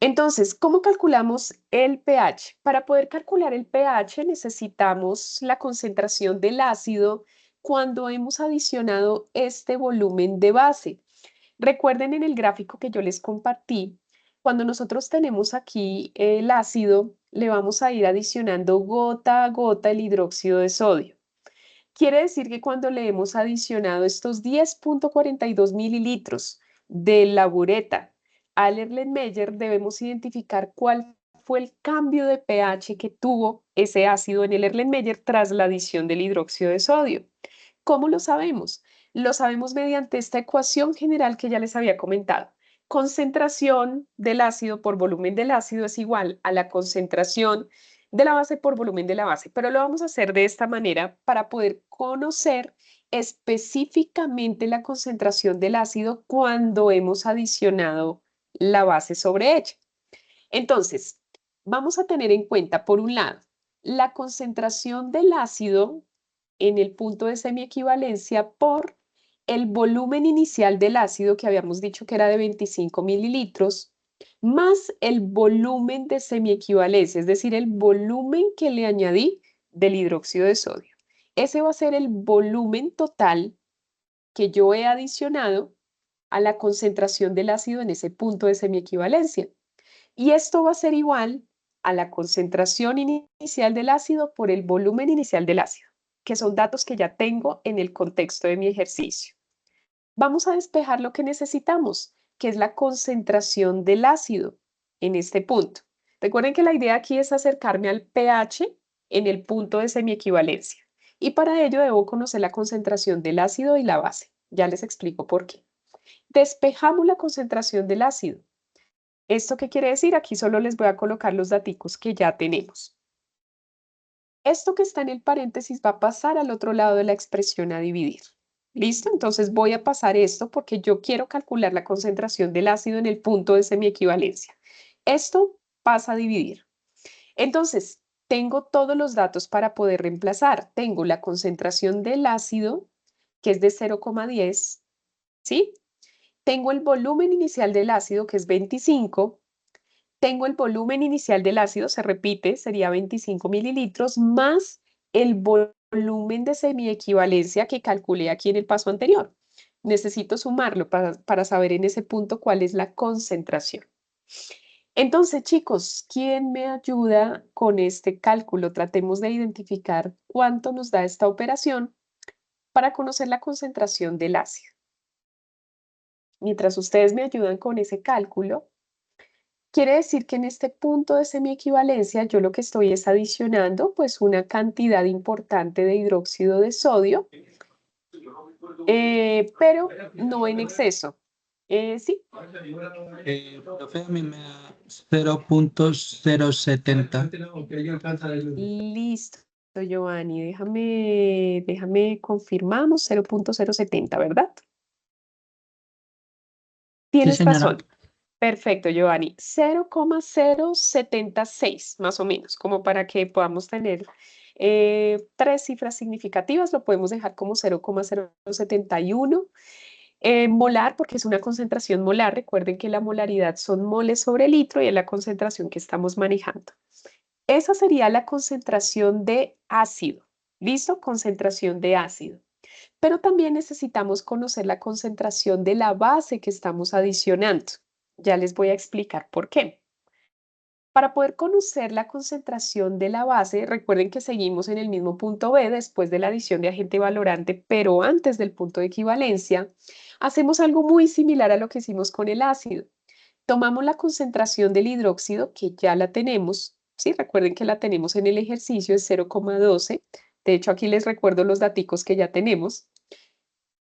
Entonces, ¿cómo calculamos el pH? Para poder calcular el pH necesitamos la concentración del ácido cuando hemos adicionado este volumen de base. Recuerden en el gráfico que yo les compartí, cuando nosotros tenemos aquí el ácido, le vamos a ir adicionando gota a gota el hidróxido de sodio. Quiere decir que cuando le hemos adicionado estos 10,42 mililitros de la bureta al Erlenmeyer, debemos identificar cuál fue el cambio de pH que tuvo ese ácido en el Erlenmeyer tras la adición del hidróxido de sodio. ¿Cómo lo sabemos? Lo sabemos mediante esta ecuación general que ya les había comentado. Concentración del ácido por volumen del ácido es igual a la concentración de la base por volumen de la base, pero lo vamos a hacer de esta manera para poder conocer específicamente la concentración del ácido cuando hemos adicionado la base sobre ella. Entonces, vamos a tener en cuenta, por un lado, la concentración del ácido en el punto de semiequivalencia por el volumen inicial del ácido que habíamos dicho que era de 25 mililitros, más el volumen de semiequivalencia, es decir, el volumen que le añadí del hidróxido de sodio. Ese va a ser el volumen total que yo he adicionado a la concentración del ácido en ese punto de semiequivalencia. Y esto va a ser igual a la concentración inicial del ácido por el volumen inicial del ácido, que son datos que ya tengo en el contexto de mi ejercicio. Vamos a despejar lo que necesitamos, que es la concentración del ácido en este punto. Recuerden que la idea aquí es acercarme al pH en el punto de semiequivalencia. Y para ello debo conocer la concentración del ácido y la base. Ya les explico por qué. Despejamos la concentración del ácido. ¿Esto qué quiere decir? Aquí solo les voy a colocar los daticos que ya tenemos. Esto que está en el paréntesis va a pasar al otro lado de la expresión a dividir. ¿Listo? Entonces voy a pasar esto porque yo quiero calcular la concentración del ácido en el punto de semiequivalencia. Esto pasa a dividir. Entonces, tengo todos los datos para poder reemplazar. Tengo la concentración del ácido, que es de 0,10, ¿sí? Tengo el volumen inicial del ácido, que es 25. Tengo el volumen inicial del ácido, se repite, sería 25 mililitros, más el volumen de semiequivalencia que calculé aquí en el paso anterior. Necesito sumarlo para saber en ese punto cuál es la concentración. Entonces, chicos, ¿quién me ayuda con este cálculo? Tratemos de identificar cuánto nos da esta operación para conocer la concentración del ácido. Mientras ustedes me ayudan con ese cálculo, quiere decir que en este punto de semiequivalencia yo lo que estoy es adicionando pues una cantidad importante de hidróxido de sodio, pero no en exceso. Sí, Profe, a mí me da 0,070. listo, Giovanni. Déjame confirmamos 0,070, ¿verdad? Sí, Tienes señora. razón. Perfecto, Giovanni. 0,076, más o menos, como para que podamos tener tres cifras significativas, lo podemos dejar como 0,071. Molar, porque es una concentración molar. Recuerden que la molaridad son moles sobre litro y es la concentración que estamos manejando. Esa sería la concentración de ácido. ¿Listo? Concentración de ácido. Pero también necesitamos conocer la concentración de la base que estamos adicionando. Ya les voy a explicar por qué. Para poder conocer la concentración de la base, recuerden que seguimos en el mismo punto B después de la adición de agente valorante, pero antes del punto de equivalencia, hacemos algo muy similar a lo que hicimos con el ácido. Tomamos la concentración del hidróxido, que ya la tenemos, ¿sí? Recuerden que la tenemos en el ejercicio, es 0,12. De hecho, aquí les recuerdo los daticos que ya tenemos.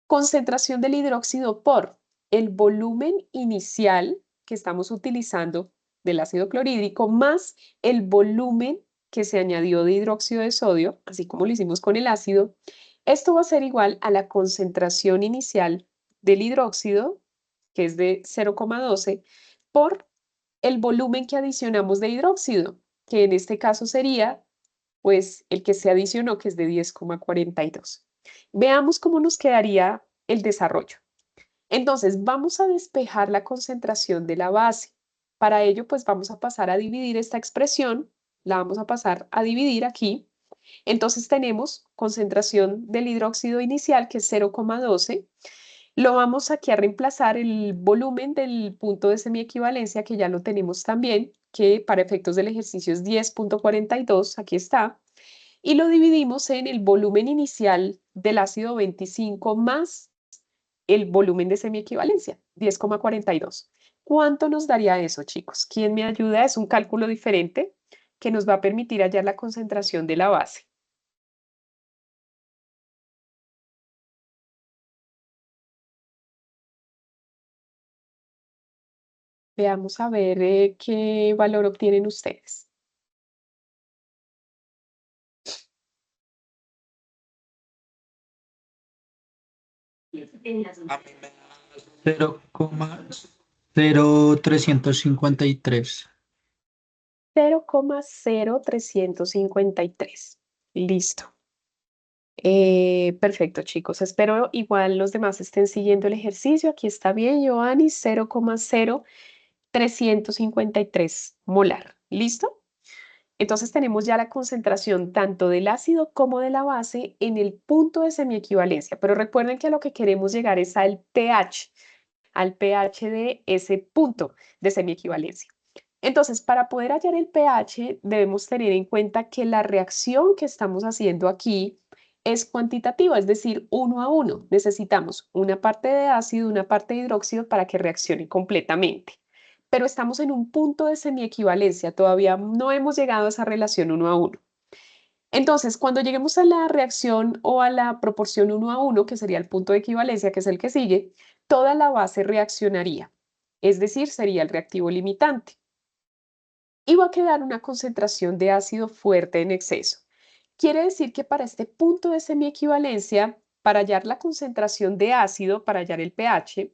Concentración del hidróxido por el volumen inicial que estamos utilizando del ácido clorhídrico más el volumen que se añadió de hidróxido de sodio, así como lo hicimos con el ácido. Esto va a ser igual a la concentración inicial del hidróxido, que es de 0,12, por el volumen que adicionamos de hidróxido, que en este caso sería pues el que se adicionó, que es de 10,42. Veamos cómo nos quedaría el desarrollo. Entonces, vamos a despejar la concentración de la base. Para ello, pues vamos a pasar a dividir esta expresión, la vamos a pasar a dividir aquí. Entonces tenemos concentración del hidróxido inicial, que es 0,12. Lo vamos aquí a reemplazar el volumen del punto de semiequivalencia, que ya lo tenemos también, que para efectos del ejercicio es 10,42, aquí está, y lo dividimos en el volumen inicial del ácido 25 más el volumen de semiequivalencia, 10,42. ¿Cuánto nos daría eso, chicos? ¿Quién me ayuda? Es un cálculo diferente que nos va a permitir hallar la concentración de la base. Veamos a ver qué valor obtienen ustedes. A mí me da 0,0353. 0,0353. Listo. Perfecto, chicos. Espero igual los demás estén siguiendo el ejercicio. Aquí está bien, Giovanni, 0,0353 molar. ¿Listo? Entonces tenemos ya la concentración tanto del ácido como de la base en el punto de semiequivalencia. Pero recuerden que a lo que queremos llegar es al pH de ese punto de semiequivalencia. Entonces, para poder hallar el pH, debemos tener en cuenta que la reacción que estamos haciendo aquí es cuantitativa, es decir, 1 a 1. Necesitamos una parte de ácido, una parte de hidróxido para que reaccione completamente. Pero estamos en un punto de semiequivalencia, todavía no hemos llegado a esa relación 1 a 1. Entonces, cuando lleguemos a la reacción o a la proporción 1 a 1, que sería el punto de equivalencia, que es el que sigue, toda la base reaccionaría, es decir, sería el reactivo limitante. Y va a quedar una concentración de ácido fuerte en exceso. Quiere decir que para este punto de semiequivalencia, para hallar la concentración de ácido, para hallar el pH,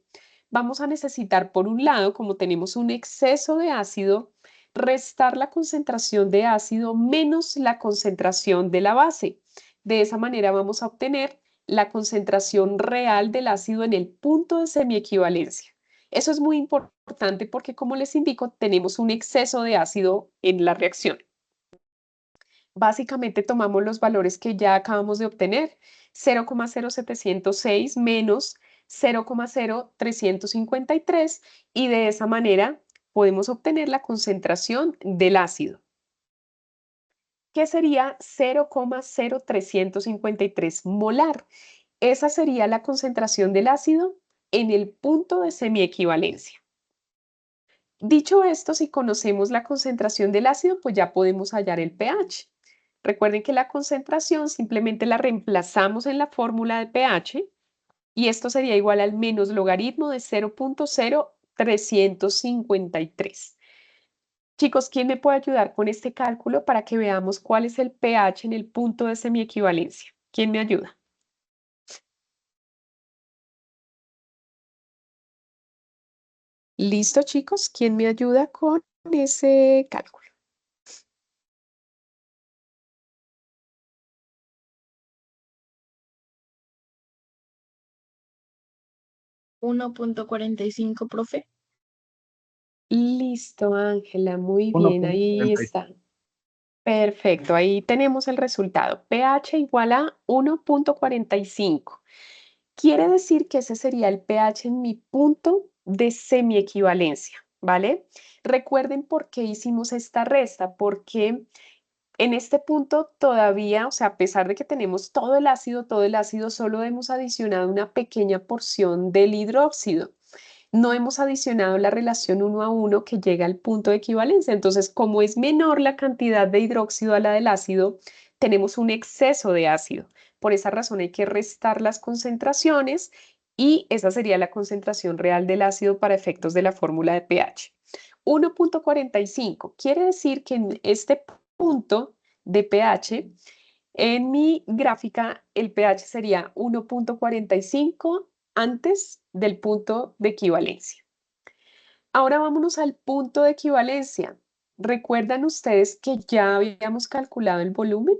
vamos a necesitar, por un lado, como tenemos un exceso de ácido, restar la concentración de ácido menos la concentración de la base. De esa manera vamos a obtener la concentración real del ácido en el punto de semiequivalencia. Eso es muy importante porque, como les indico, tenemos un exceso de ácido en la reacción. Básicamente tomamos los valores que ya acabamos de obtener, 0,0706 menos 0,0353, y de esa manera podemos obtener la concentración del ácido, que sería 0,0353 molar. Esa sería la concentración del ácido en el punto de semiequivalencia. Dicho esto, si conocemos la concentración del ácido, pues ya podemos hallar el pH. Recuerden que la concentración simplemente la reemplazamos en la fórmula de pH y esto sería igual al menos logaritmo de 0,0353. Chicos, ¿quién me puede ayudar con este cálculo para que veamos cuál es el pH en el punto de semiequivalencia? ¿Quién me ayuda? ¿Listo, chicos? ¿Quién me ayuda con ese cálculo? 1.45, profe. Listo, Ángela, muy bien, ahí 1.40. está. Perfecto, ahí tenemos el resultado. pH igual a 1.45. Quiere decir que ese sería el pH en mi punto de semiequivalencia, ¿vale? Recuerden por qué hicimos esta resta, porque en este punto todavía, o sea, a pesar de que tenemos todo el ácido, solo hemos adicionado una pequeña porción del hidróxido. No hemos adicionado la relación 1 a 1 que llega al punto de equivalencia. Entonces, como es menor la cantidad de hidróxido a la del ácido, tenemos un exceso de ácido. Por esa razón hay que restar las concentraciones y esa sería la concentración real del ácido para efectos de la fórmula de pH. 1.45 quiere decir que en este punto de pH, en mi gráfica, el pH sería 1.45 antes del punto de equivalencia. Ahora vámonos al punto de equivalencia. ¿Recuerdan ustedes que ya habíamos calculado el volumen?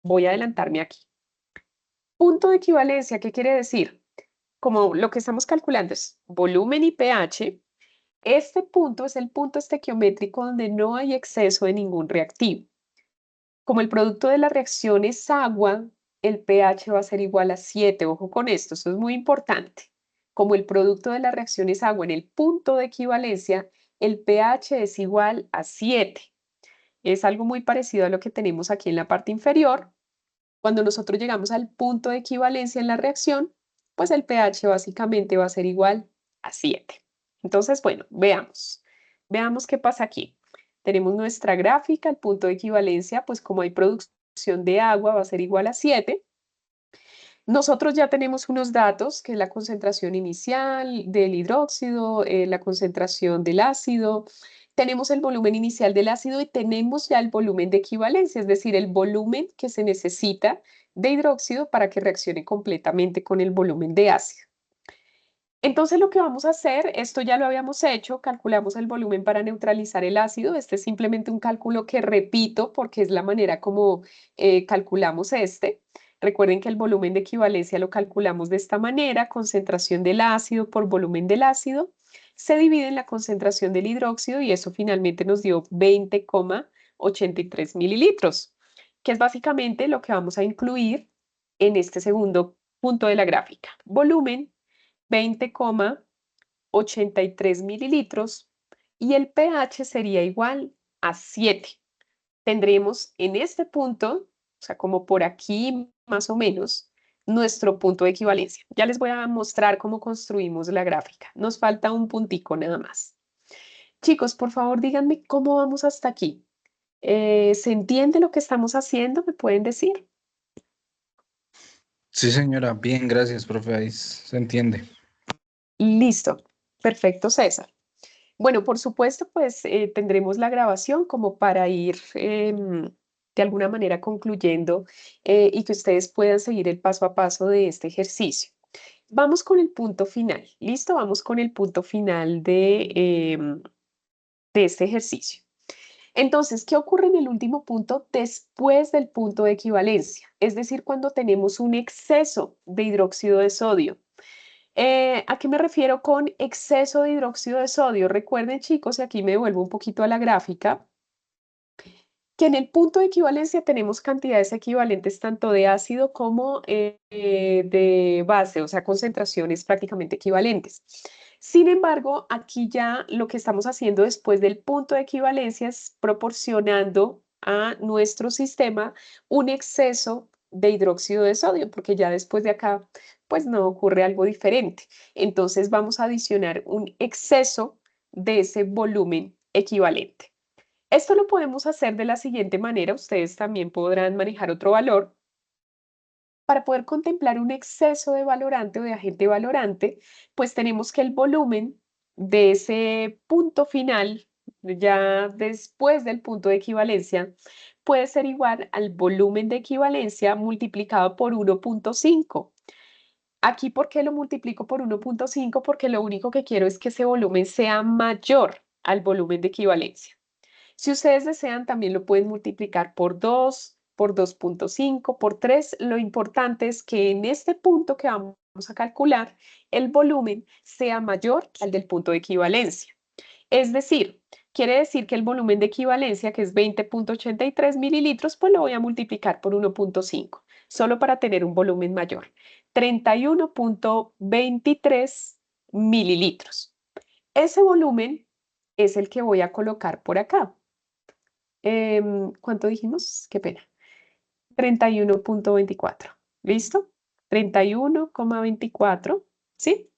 Voy a adelantarme aquí. Punto de equivalencia, ¿qué quiere decir? Como lo que estamos calculando es volumen y pH, este punto es el punto estequiométrico donde no hay exceso de ningún reactivo. Como el producto de la reacción es agua, el pH va a ser igual a 7. Ojo con esto, eso es muy importante. Como el producto de la reacción es agua en el punto de equivalencia, el pH es igual a 7. Es algo muy parecido a lo que tenemos aquí en la parte inferior. Cuando nosotros llegamos al punto de equivalencia en la reacción, pues el pH básicamente va a ser igual a 7. Entonces, bueno, veamos. Veamos qué pasa aquí. Tenemos nuestra gráfica, el punto de equivalencia, pues como hay producción de agua, va a ser igual a 7. Nosotros ya tenemos unos datos, que es la concentración inicial del hidróxido, la concentración del ácido, tenemos el volumen inicial del ácido y tenemos ya el volumen de equivalencia, es decir, el volumen que se necesita de hidróxido para que reaccione completamente con el volumen de ácido. Entonces lo que vamos a hacer, esto ya lo habíamos hecho, calculamos el volumen para neutralizar el ácido. Este es simplemente un cálculo que repito porque es la manera como calculamos este. Recuerden que el volumen de equivalencia lo calculamos de esta manera: concentración del ácido por volumen del ácido se divide en la concentración del hidróxido y eso finalmente nos dio 20,83 mililitros, que es básicamente lo que vamos a incluir en este segundo punto de la gráfica. Volumen 20,83 mililitros y el pH sería igual a 7. Tendremos en este punto, o sea, como por aquí más o menos, nuestro punto de equivalencia. Ya les voy a mostrar cómo construimos la gráfica. Nos falta un puntico nada más. Chicos, por favor, díganme cómo vamos hasta aquí. ¿Se entiende lo que estamos haciendo? ¿Me pueden decir? Sí, señora. Bien, gracias, profe. Ahí se entiende. Listo. Perfecto, César. Bueno, por supuesto, pues tendremos la grabación como para ir de alguna manera concluyendo y que ustedes puedan seguir el paso a paso de este ejercicio. Vamos con el punto final. ¿Listo? Vamos con el punto final de este ejercicio. Entonces, ¿qué ocurre en el último punto después del punto de equivalencia? Es decir, cuando tenemos un exceso de hidróxido de sodio. ¿A qué me refiero con exceso de hidróxido de sodio? Recuerden, chicos, y aquí me vuelvo un poquito a la gráfica, que en el punto de equivalencia tenemos cantidades equivalentes tanto de ácido como de base, o sea, concentraciones prácticamente equivalentes. Sin embargo, aquí ya lo que estamos haciendo después del punto de equivalencia es proporcionando a nuestro sistema un exceso de hidróxido de sodio, porque ya después de acá, pues no ocurre algo diferente. Entonces vamos a adicionar un exceso de ese volumen equivalente. Esto lo podemos hacer de la siguiente manera. Ustedes también podrán manejar otro valor. Para poder contemplar un exceso de valorante o de agente valorante, pues tenemos que el volumen de ese punto final, ya después del punto de equivalencia, puede ser igual al volumen de equivalencia multiplicado por 1.5. Aquí, ¿por qué lo multiplico por 1.5? Porque lo único que quiero es que ese volumen sea mayor al volumen de equivalencia. Si ustedes desean, también lo pueden multiplicar por 2, por 2.5, por 3. Lo importante es que en este punto que vamos a calcular, el volumen sea mayor al del punto de equivalencia. Es decir, quiere decir que el volumen de equivalencia, que es 20.83 mililitros, pues lo voy a multiplicar por 1.5, solo para tener un volumen mayor. 31.23 mililitros. Ese volumen es el que voy a colocar por acá. ¿Cuánto dijimos? Qué pena. 31.24. ¿Listo? 31,24. ¿Sí?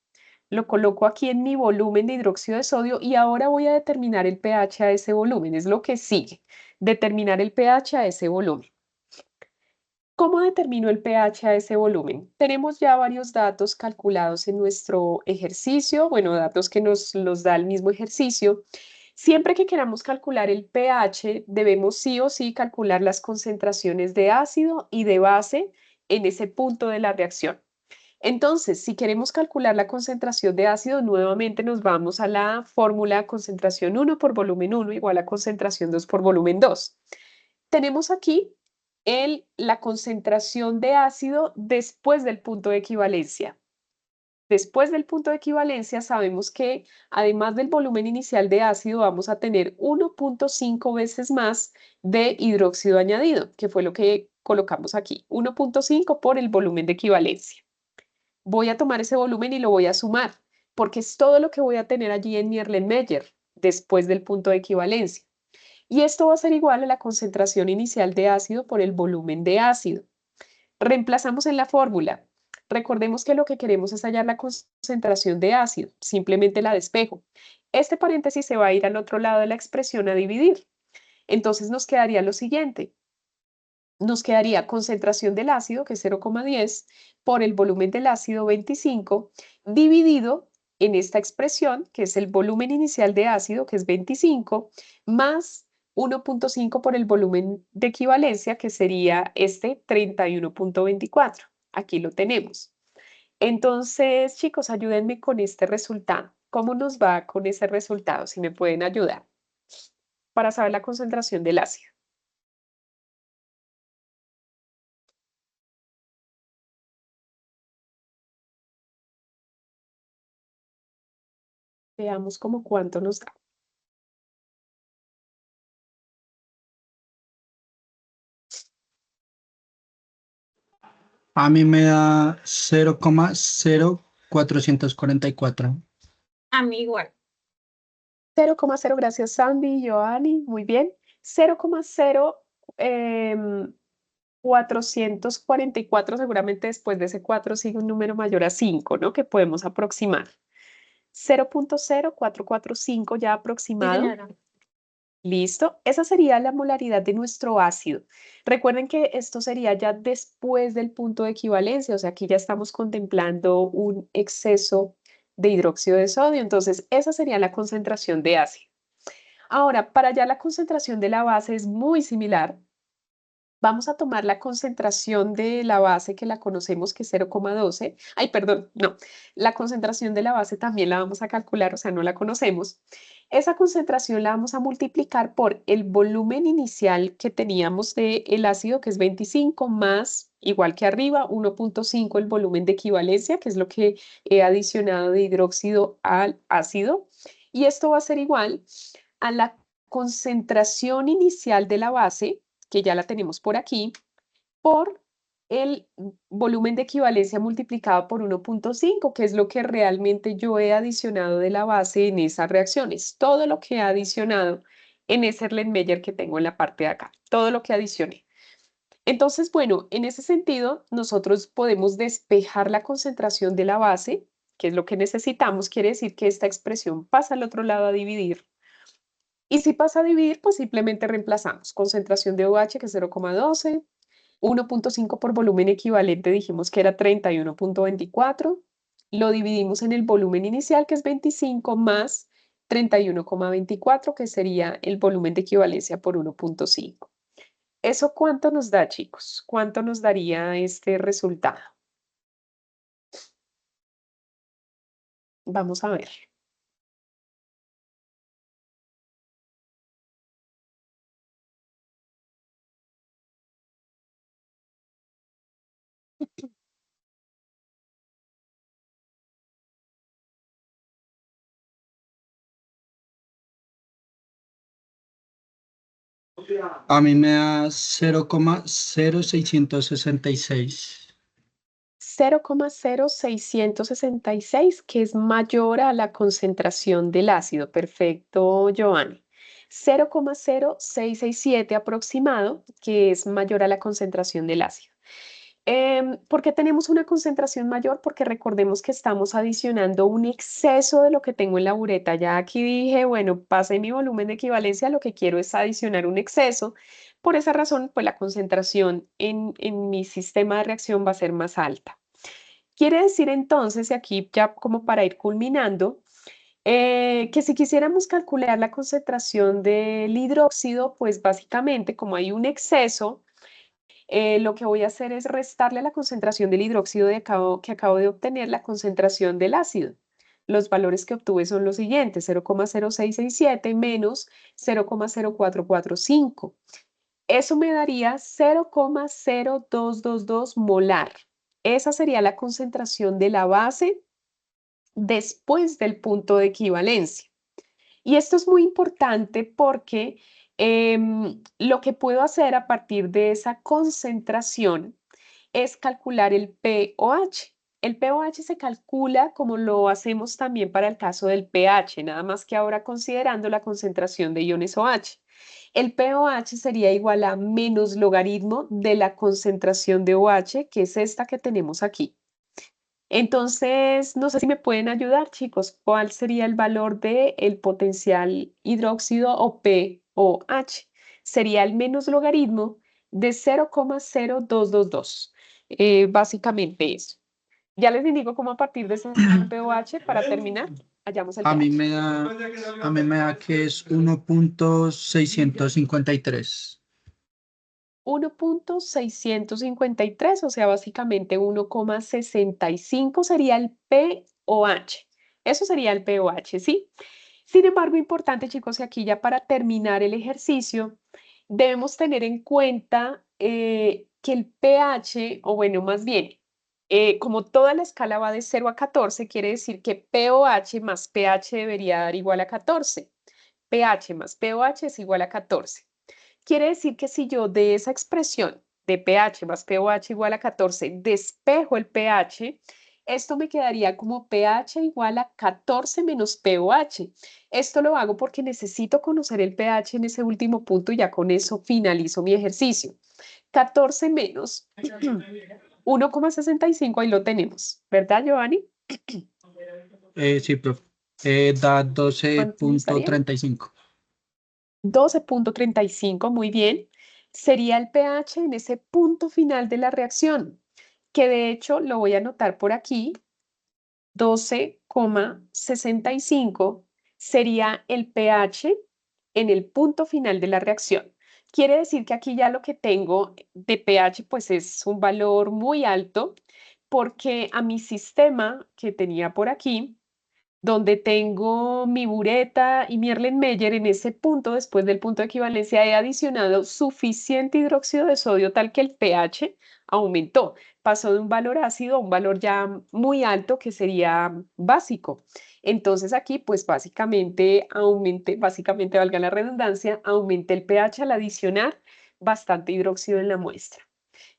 Lo coloco aquí en mi volumen de hidróxido de sodio y ahora voy a determinar el pH a ese volumen. Es lo que sigue. Determinar el pH a ese volumen. ¿Cómo determino el pH a ese volumen? Tenemos ya varios datos calculados en nuestro ejercicio, bueno, datos que nos los da el mismo ejercicio. Siempre que queramos calcular el pH, debemos sí o sí calcular las concentraciones de ácido y de base en ese punto de la reacción. Entonces, si queremos calcular la concentración de ácido, nuevamente nos vamos a la fórmula concentración 1 por volumen 1 igual a concentración 2 por volumen 2. Tenemos aquí la concentración de ácido después del punto de equivalencia. Después del punto de equivalencia sabemos que además del volumen inicial de ácido vamos a tener 1.5 veces más de hidróxido añadido, que fue lo que colocamos aquí, 1.5 por el volumen de equivalencia. Voy a tomar ese volumen y lo voy a sumar, porque es todo lo que voy a tener allí en mi Erlenmeyer después del punto de equivalencia. Y esto va a ser igual a la concentración inicial de ácido por el volumen de ácido. Reemplazamos en la fórmula. Recordemos que lo que queremos es hallar la concentración de ácido, simplemente la despejo. Este paréntesis se va a ir al otro lado de la expresión a dividir. Entonces nos quedaría lo siguiente. Nos quedaría concentración del ácido, que es 0,10, por el volumen del ácido 25, dividido en esta expresión, que es el volumen inicial de ácido, que es 25, más 1.5 por el volumen de equivalencia, que sería este 31.24. Aquí lo tenemos. Entonces, chicos, ayúdenme con este resultado. ¿Cómo nos va con ese resultado? Si me pueden ayudar para saber la concentración del ácido. Veamos como cuánto nos da. A mí me da 0,0444. A mí igual. 0,0, gracias Sandy, Joanny, muy bien. 0,0 444, seguramente después de ese 4 sigue un número mayor a 5, ¿no? Que podemos aproximar. 0.0445 ya Sí, aproximado. señora. Listo. Esa sería la molaridad de nuestro ácido. Recuerden que esto sería ya después del punto de equivalencia, o sea, aquí ya estamos contemplando un exceso de hidróxido de sodio, entonces esa sería la concentración de ácido. Ahora, para allá la concentración de la base es muy similar. Vamos a tomar la concentración de la base que la conocemos que es 0,12. Ay, perdón, no. La concentración de la base también la vamos a calcular, o sea, no la conocemos. Esa concentración la vamos a multiplicar por el volumen inicial que teníamos del ácido, que es 25, más, igual que arriba, 1.5 el volumen de equivalencia, que es lo que he adicionado de hidróxido al ácido. Y esto va a ser igual a la concentración inicial de la base, que ya la tenemos por aquí, por el volumen de equivalencia multiplicado por 1.5, que es lo que realmente yo he adicionado de la base en esas reacciones. Todo lo que he adicionado en ese Erlenmeyer que tengo en la parte de acá. Todo lo que adicioné. Entonces, bueno, en ese sentido, nosotros podemos despejar la concentración de la base, que es lo que necesitamos. Quiere decir que esta expresión pasa al otro lado a dividir. Y si pasa a dividir, pues simplemente reemplazamos. Concentración de OH, que es 0,12, 1.5 por volumen equivalente, dijimos que era 31.24. Lo dividimos en el volumen inicial, que es 25, más 31,24, que sería el volumen de equivalencia por 1.5. ¿Eso cuánto nos da, chicos? ¿Cuánto nos daría este resultado? Vamos a ver. A mí me da 0,0666. 0,0666, que es mayor a la concentración del ácido. Perfecto, Giovanni. 0,0667 aproximado, que es mayor a la concentración del ácido. ¿Por qué tenemos una concentración mayor? Porque recordemos que estamos adicionando un exceso de lo que tengo en la bureta. Ya aquí dije, bueno, pasé mi volumen de equivalencia, lo que quiero es adicionar un exceso. Por esa razón, pues la concentración en mi sistema de reacción va a ser más alta. Quiere decir entonces, y aquí ya como para ir culminando, que si quisiéramos calcular la concentración del hidróxido, pues básicamente como hay un exceso, lo que voy a hacer es restarle a la concentración del hidróxido que acabo de obtener la concentración del ácido. Los valores que obtuve son los siguientes: 0,0667 menos 0,0445. Eso me daría 0,0222 molar. Esa sería la concentración de la base después del punto de equivalencia. Y esto es muy importante porque lo que puedo hacer a partir de esa concentración es calcular el pOH. El pOH se calcula como lo hacemos también para el caso del pH, nada más que ahora considerando la concentración de iones OH. El pOH sería igual a menos logaritmo de la concentración de OH, que es esta que tenemos aquí. Entonces, no sé si me pueden ayudar, chicos. ¿Cuál sería el valor del potencial hidróxido o pOH? Sería el menos logaritmo de 0,0222. Básicamente eso. Ya les indico cómo a partir de ese pOH, para terminar, hallamos el A mí pH. me da, a mí me da que es 1,653. 1,653, o sea, básicamente 1,65 sería el pOH. Eso sería el pOH, ¿sí? Sin embargo, importante, chicos, que aquí ya para terminar el ejercicio, debemos tener en cuenta que el pH, o bueno, más bien, como toda la escala va de 0 a 14, quiere decir que pOH más pH debería dar igual a 14. pH más pOH es igual a 14. Quiere decir que si yo de esa expresión de pH más pOH igual a 14 despejo el pH, esto me quedaría como pH igual a 14 menos pOH. Esto lo hago porque necesito conocer el pH en ese último punto y ya con eso finalizo mi ejercicio. 14 menos 1,65, ahí lo tenemos, ¿verdad, Giovanni? Sí, profe. Da ¿Cuánto nos daría? 12,35. 12,35, muy bien. Sería el pH en ese punto final de la reacción, que de hecho lo voy a anotar por aquí. 12,65 sería el pH en el punto final de la reacción. Quiere decir que aquí ya lo que tengo de pH pues es un valor muy alto, porque a mi sistema que tenía por aquí, donde tengo mi bureta y mi Erlenmeyer, en ese punto, después del punto de equivalencia, he adicionado suficiente hidróxido de sodio tal que el pH aumentó. Pasó de un valor ácido a un valor ya muy alto, que sería básico. Entonces aquí, pues básicamente valga la redundancia, aumenté el pH al adicionar bastante hidróxido en la muestra.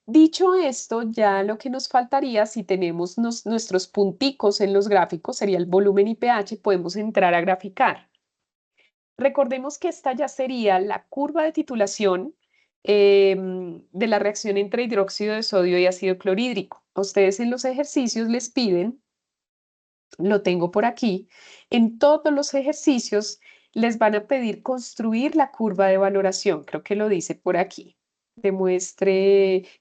Dicho esto, ya lo que nos faltaría, si tenemos nuestros punticos en los gráficos, sería el volumen y pH, podemos entrar a graficar. Recordemos que esta ya sería la curva de titulación de la reacción entre hidróxido de sodio y ácido clorhídrico. A ustedes en los ejercicios les piden, lo tengo por aquí, en todos los ejercicios les van a pedir construir la curva de valoración. Creo que lo dice por aquí.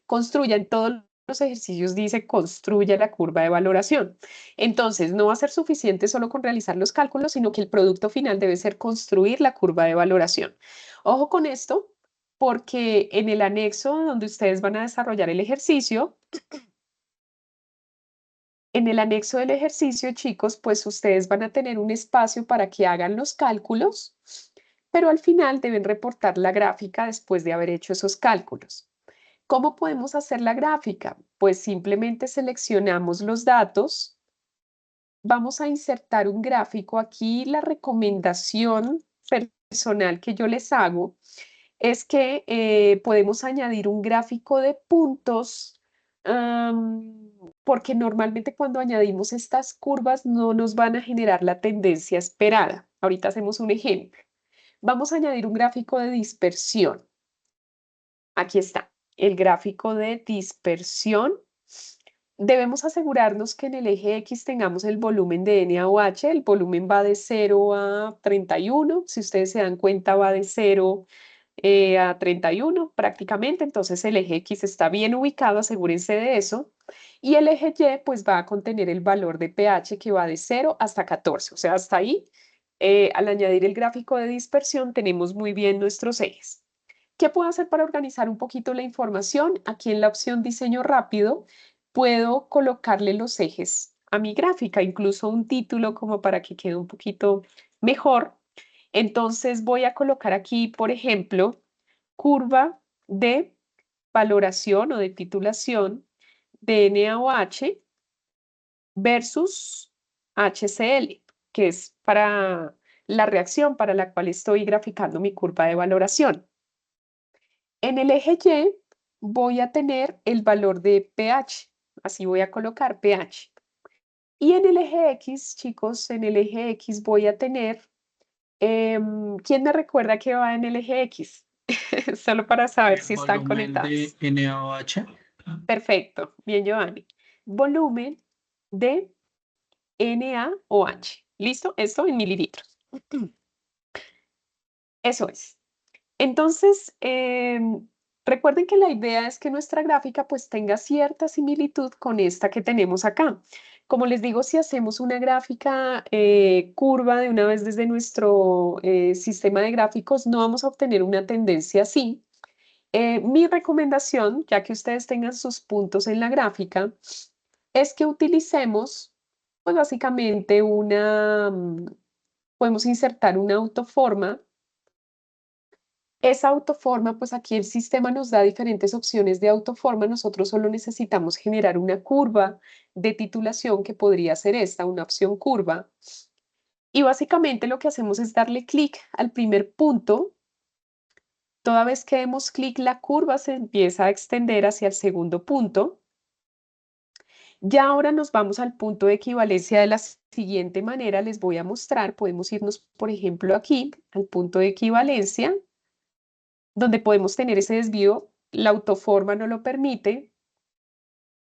Construya en todos los ejercicios, dice construya la curva de valoración. Entonces, no va a ser suficiente solo con realizar los cálculos, sino que el producto final debe ser construir la curva de valoración. Ojo con esto, porque en el anexo donde ustedes van a desarrollar el ejercicio, En el anexo del ejercicio, chicos, pues ustedes van a tener un espacio para que hagan los cálculos, pero al final deben reportar la gráfica después de haber hecho esos cálculos. ¿Cómo podemos hacer la gráfica? Pues simplemente seleccionamos los datos, vamos a insertar un gráfico. Aquí la recomendación personal que yo les hago es que podemos añadir un gráfico de puntos, porque normalmente cuando añadimos estas curvas no nos van a generar la tendencia esperada. Ahorita hacemos un ejemplo. Vamos a añadir un gráfico de dispersión. Aquí está, el gráfico de dispersión. Debemos asegurarnos que en el eje X tengamos el volumen de NaOH. El volumen va de 0 a 31. Si ustedes se dan cuenta, va de 0 a 31 prácticamente. Entonces el eje X está bien ubicado, asegúrense de eso. Y el eje Y pues va a contener el valor de pH que va de 0 hasta 14. O sea, hasta ahí, al añadir el gráfico de dispersión, tenemos muy bien nuestros ejes. ¿Qué puedo hacer para organizar un poquito la información? Aquí en la opción diseño rápido puedo colocarle los ejes a mi gráfica, incluso un título como para que quede un poquito mejor. Entonces voy a colocar aquí, por ejemplo, curva de valoración o de titulación de NaOH versus HCl, que es para la reacción para la cual estoy graficando mi curva de valoración. En el eje Y voy a tener el valor de pH, así voy a colocar pH. Y en el eje X, chicos, en el eje X voy a tener, ¿quién me recuerda que va en el eje X? Solo para saber si están Volumen conectados. de NaOH. Perfecto, bien, Giovanni. Volumen de NaOH. ¿Listo? Esto en mililitros. Eso es. Entonces, recuerden que la idea es que nuestra gráfica pues tenga cierta similitud con esta que tenemos acá. Como les digo, si hacemos una gráfica curva de una vez desde nuestro sistema de gráficos, no vamos a obtener una tendencia así. Mi recomendación, ya que ustedes tengan sus puntos en la gráfica, es que utilicemos pues básicamente podemos insertar una autoforma. Esa autoforma, pues aquí el sistema nos da diferentes opciones de autoforma. Nosotros solo necesitamos generar una curva de titulación que podría ser esta, una opción curva. Y básicamente lo que hacemos es darle clic al primer punto. Toda vez que demos clic, la curva se empieza a extender hacia el segundo punto. Ya ahora nos vamos al punto de equivalencia de la siguiente manera. Les voy a mostrar. Podemos irnos, por ejemplo, aquí al punto de equivalencia, donde podemos tener ese desvío. La autoforma no lo permite.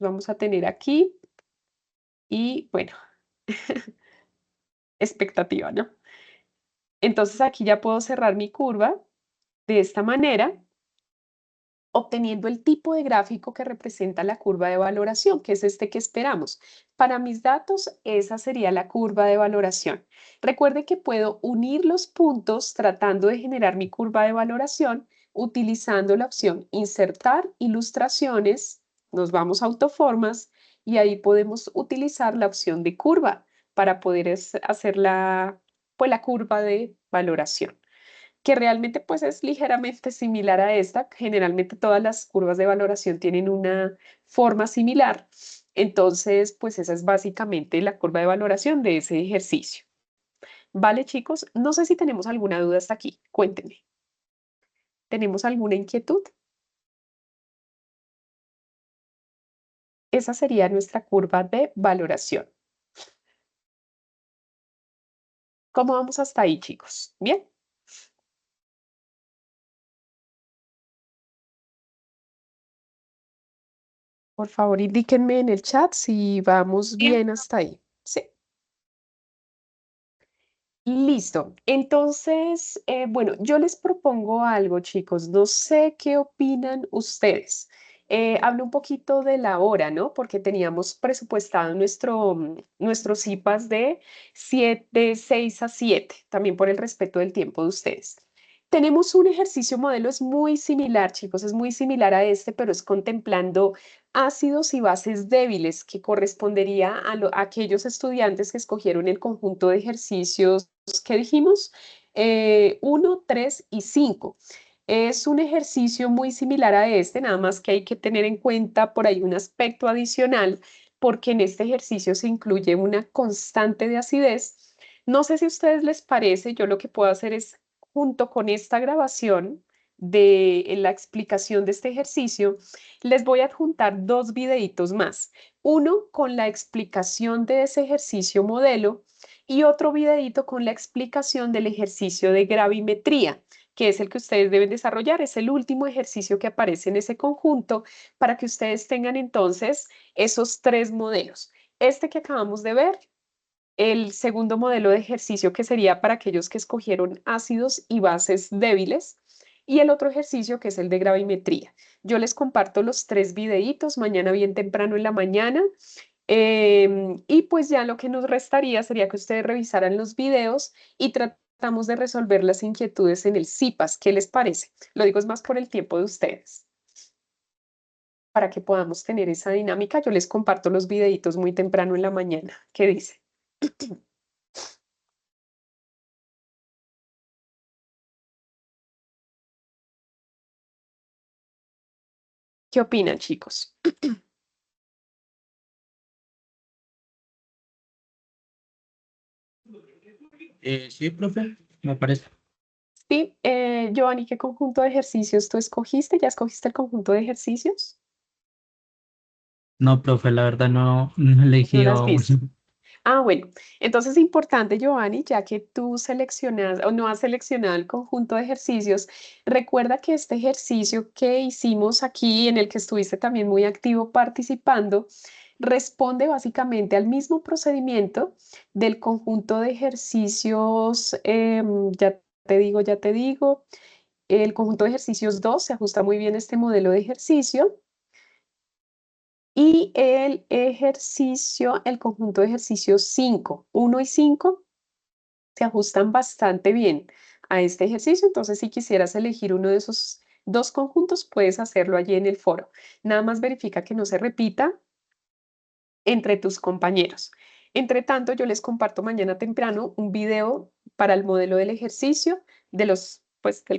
Vamos a tener aquí y bueno, expectativa, ¿no? Entonces aquí ya puedo cerrar mi curva de esta manera, obteniendo el tipo de gráfico que representa la curva de valoración, que es este que esperamos. Para mis datos, esa sería la curva de valoración. Recuerde que puedo unir los puntos tratando de generar mi curva de valoración utilizando la opción insertar ilustraciones. Nos vamos a autoformas y ahí podemos utilizar la opción de curva para poder hacer pues, la curva de valoración, que realmente pues es ligeramente similar a esta. Generalmente todas las curvas de valoración tienen una forma similar. Entonces, pues esa es básicamente la curva de valoración de ese ejercicio. Vale, chicos, no sé si tenemos alguna duda hasta aquí. Cuéntenme. ¿Tenemos alguna inquietud? Esa sería nuestra curva de valoración. ¿Cómo vamos hasta ahí, chicos? ¿Bien? Por favor, indíquenme en el chat si vamos bien hasta ahí. Sí. Listo. Entonces, bueno, yo les propongo algo, chicos. No sé qué opinan ustedes. Hablo un poquito de la hora, ¿no? Porque teníamos presupuestado nuestros CIPAS de 6 a 7, también por el respeto del tiempo de ustedes. Tenemos un ejercicio modelo, es muy similar, chicos, es muy similar a este, pero es contemplando ácidos y bases débiles, que correspondería a aquellos estudiantes que escogieron el conjunto de ejercicios que dijimos, 1, 3 y 5. Es un ejercicio muy similar a este, nada más que hay que tener en cuenta por ahí un aspecto adicional, porque en este ejercicio se incluye una constante de acidez. No sé si a ustedes les parece, yo lo que puedo hacer es, junto con esta grabación de la explicación de este ejercicio, les voy a adjuntar 2 videitos más. Uno con la explicación de ese ejercicio modelo y otro videito con la explicación del ejercicio de gravimetría, que es el que ustedes deben desarrollar. Es el último ejercicio que aparece en ese conjunto para que ustedes tengan entonces esos 3 modelos. Este que acabamos de ver, el segundo modelo de ejercicio, que sería para aquellos que escogieron ácidos y bases débiles, y el otro ejercicio que es el de gravimetría. Yo les comparto los 3 videitos mañana bien temprano en la mañana. Y pues ya lo que nos restaría sería que ustedes revisaran los videos y tratamos de resolver las inquietudes en el CIPAS. ¿Qué les parece? Lo digo es más por el tiempo de ustedes. Para que podamos tener esa dinámica, yo les comparto los videitos muy temprano en la mañana. ¿Qué dice? ¿Qué opinan, chicos? Sí, profe, me parece. Sí, Giovanni, ¿qué conjunto de ejercicios tú escogiste? ¿Ya escogiste el conjunto de ejercicios? No, profe, la verdad no he No elegido las aún. viste. Ah, bueno, entonces es importante, Giovanni, ya que tú seleccionas o no has seleccionado el conjunto de ejercicios, recuerda que este ejercicio que hicimos aquí, en el que estuviste también muy activo participando, responde básicamente al mismo procedimiento del conjunto de ejercicios, ya te digo, el conjunto de ejercicios 2 se ajusta muy bien a este modelo de ejercicio. Y el conjunto de ejercicios 5, 1 y 5 se ajustan bastante bien a este ejercicio. Entonces, si quisieras elegir uno de esos 2 conjuntos, puedes hacerlo allí en el foro. Nada más verifica que no se repita entre tus compañeros. Entre tanto, yo les comparto mañana temprano un video para el modelo del ejercicio del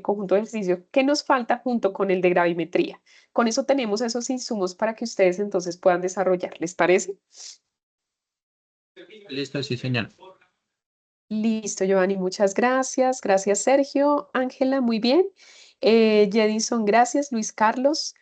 conjunto de ejercicios que nos falta junto con el de gravimetría. Con eso tenemos esos insumos para que ustedes entonces puedan desarrollar. ¿Les parece? Listo, sí, señor. Listo, Giovanni, muchas gracias. Gracias, Sergio. Ángela, muy bien. Jedinson, gracias. Luis Carlos.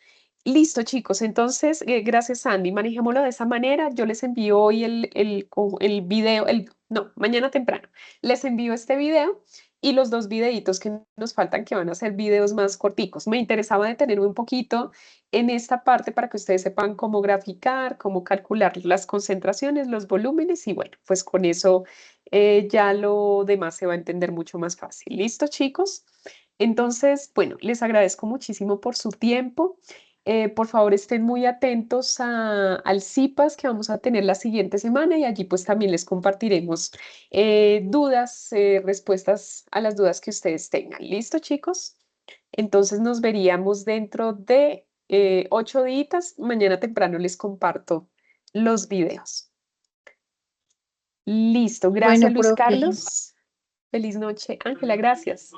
Listo, chicos. Entonces, gracias, Andy. Manejémoslo de esa manera. Yo les envío hoy el video, no, mañana temprano. Les envío este video y los 2 videitos que nos faltan, que van a ser videos más corticos. Me interesaba detenerme un poquito en esta parte para que ustedes sepan cómo graficar, cómo calcular las concentraciones, los volúmenes y bueno, pues con eso ya lo demás se va a entender mucho más fácil. ¿Listo, chicos? Entonces, bueno, les agradezco muchísimo por su tiempo. Por favor, estén muy atentos al CIPAS que vamos a tener la siguiente semana y allí pues también les compartiremos dudas, respuestas a las dudas que ustedes tengan. ¿Listo, chicos? Entonces nos veríamos dentro de 8 días. Mañana temprano les comparto los videos. Listo, Bueno, gracias Luis profe. Carlos. Feliz noche. Ángela, gracias.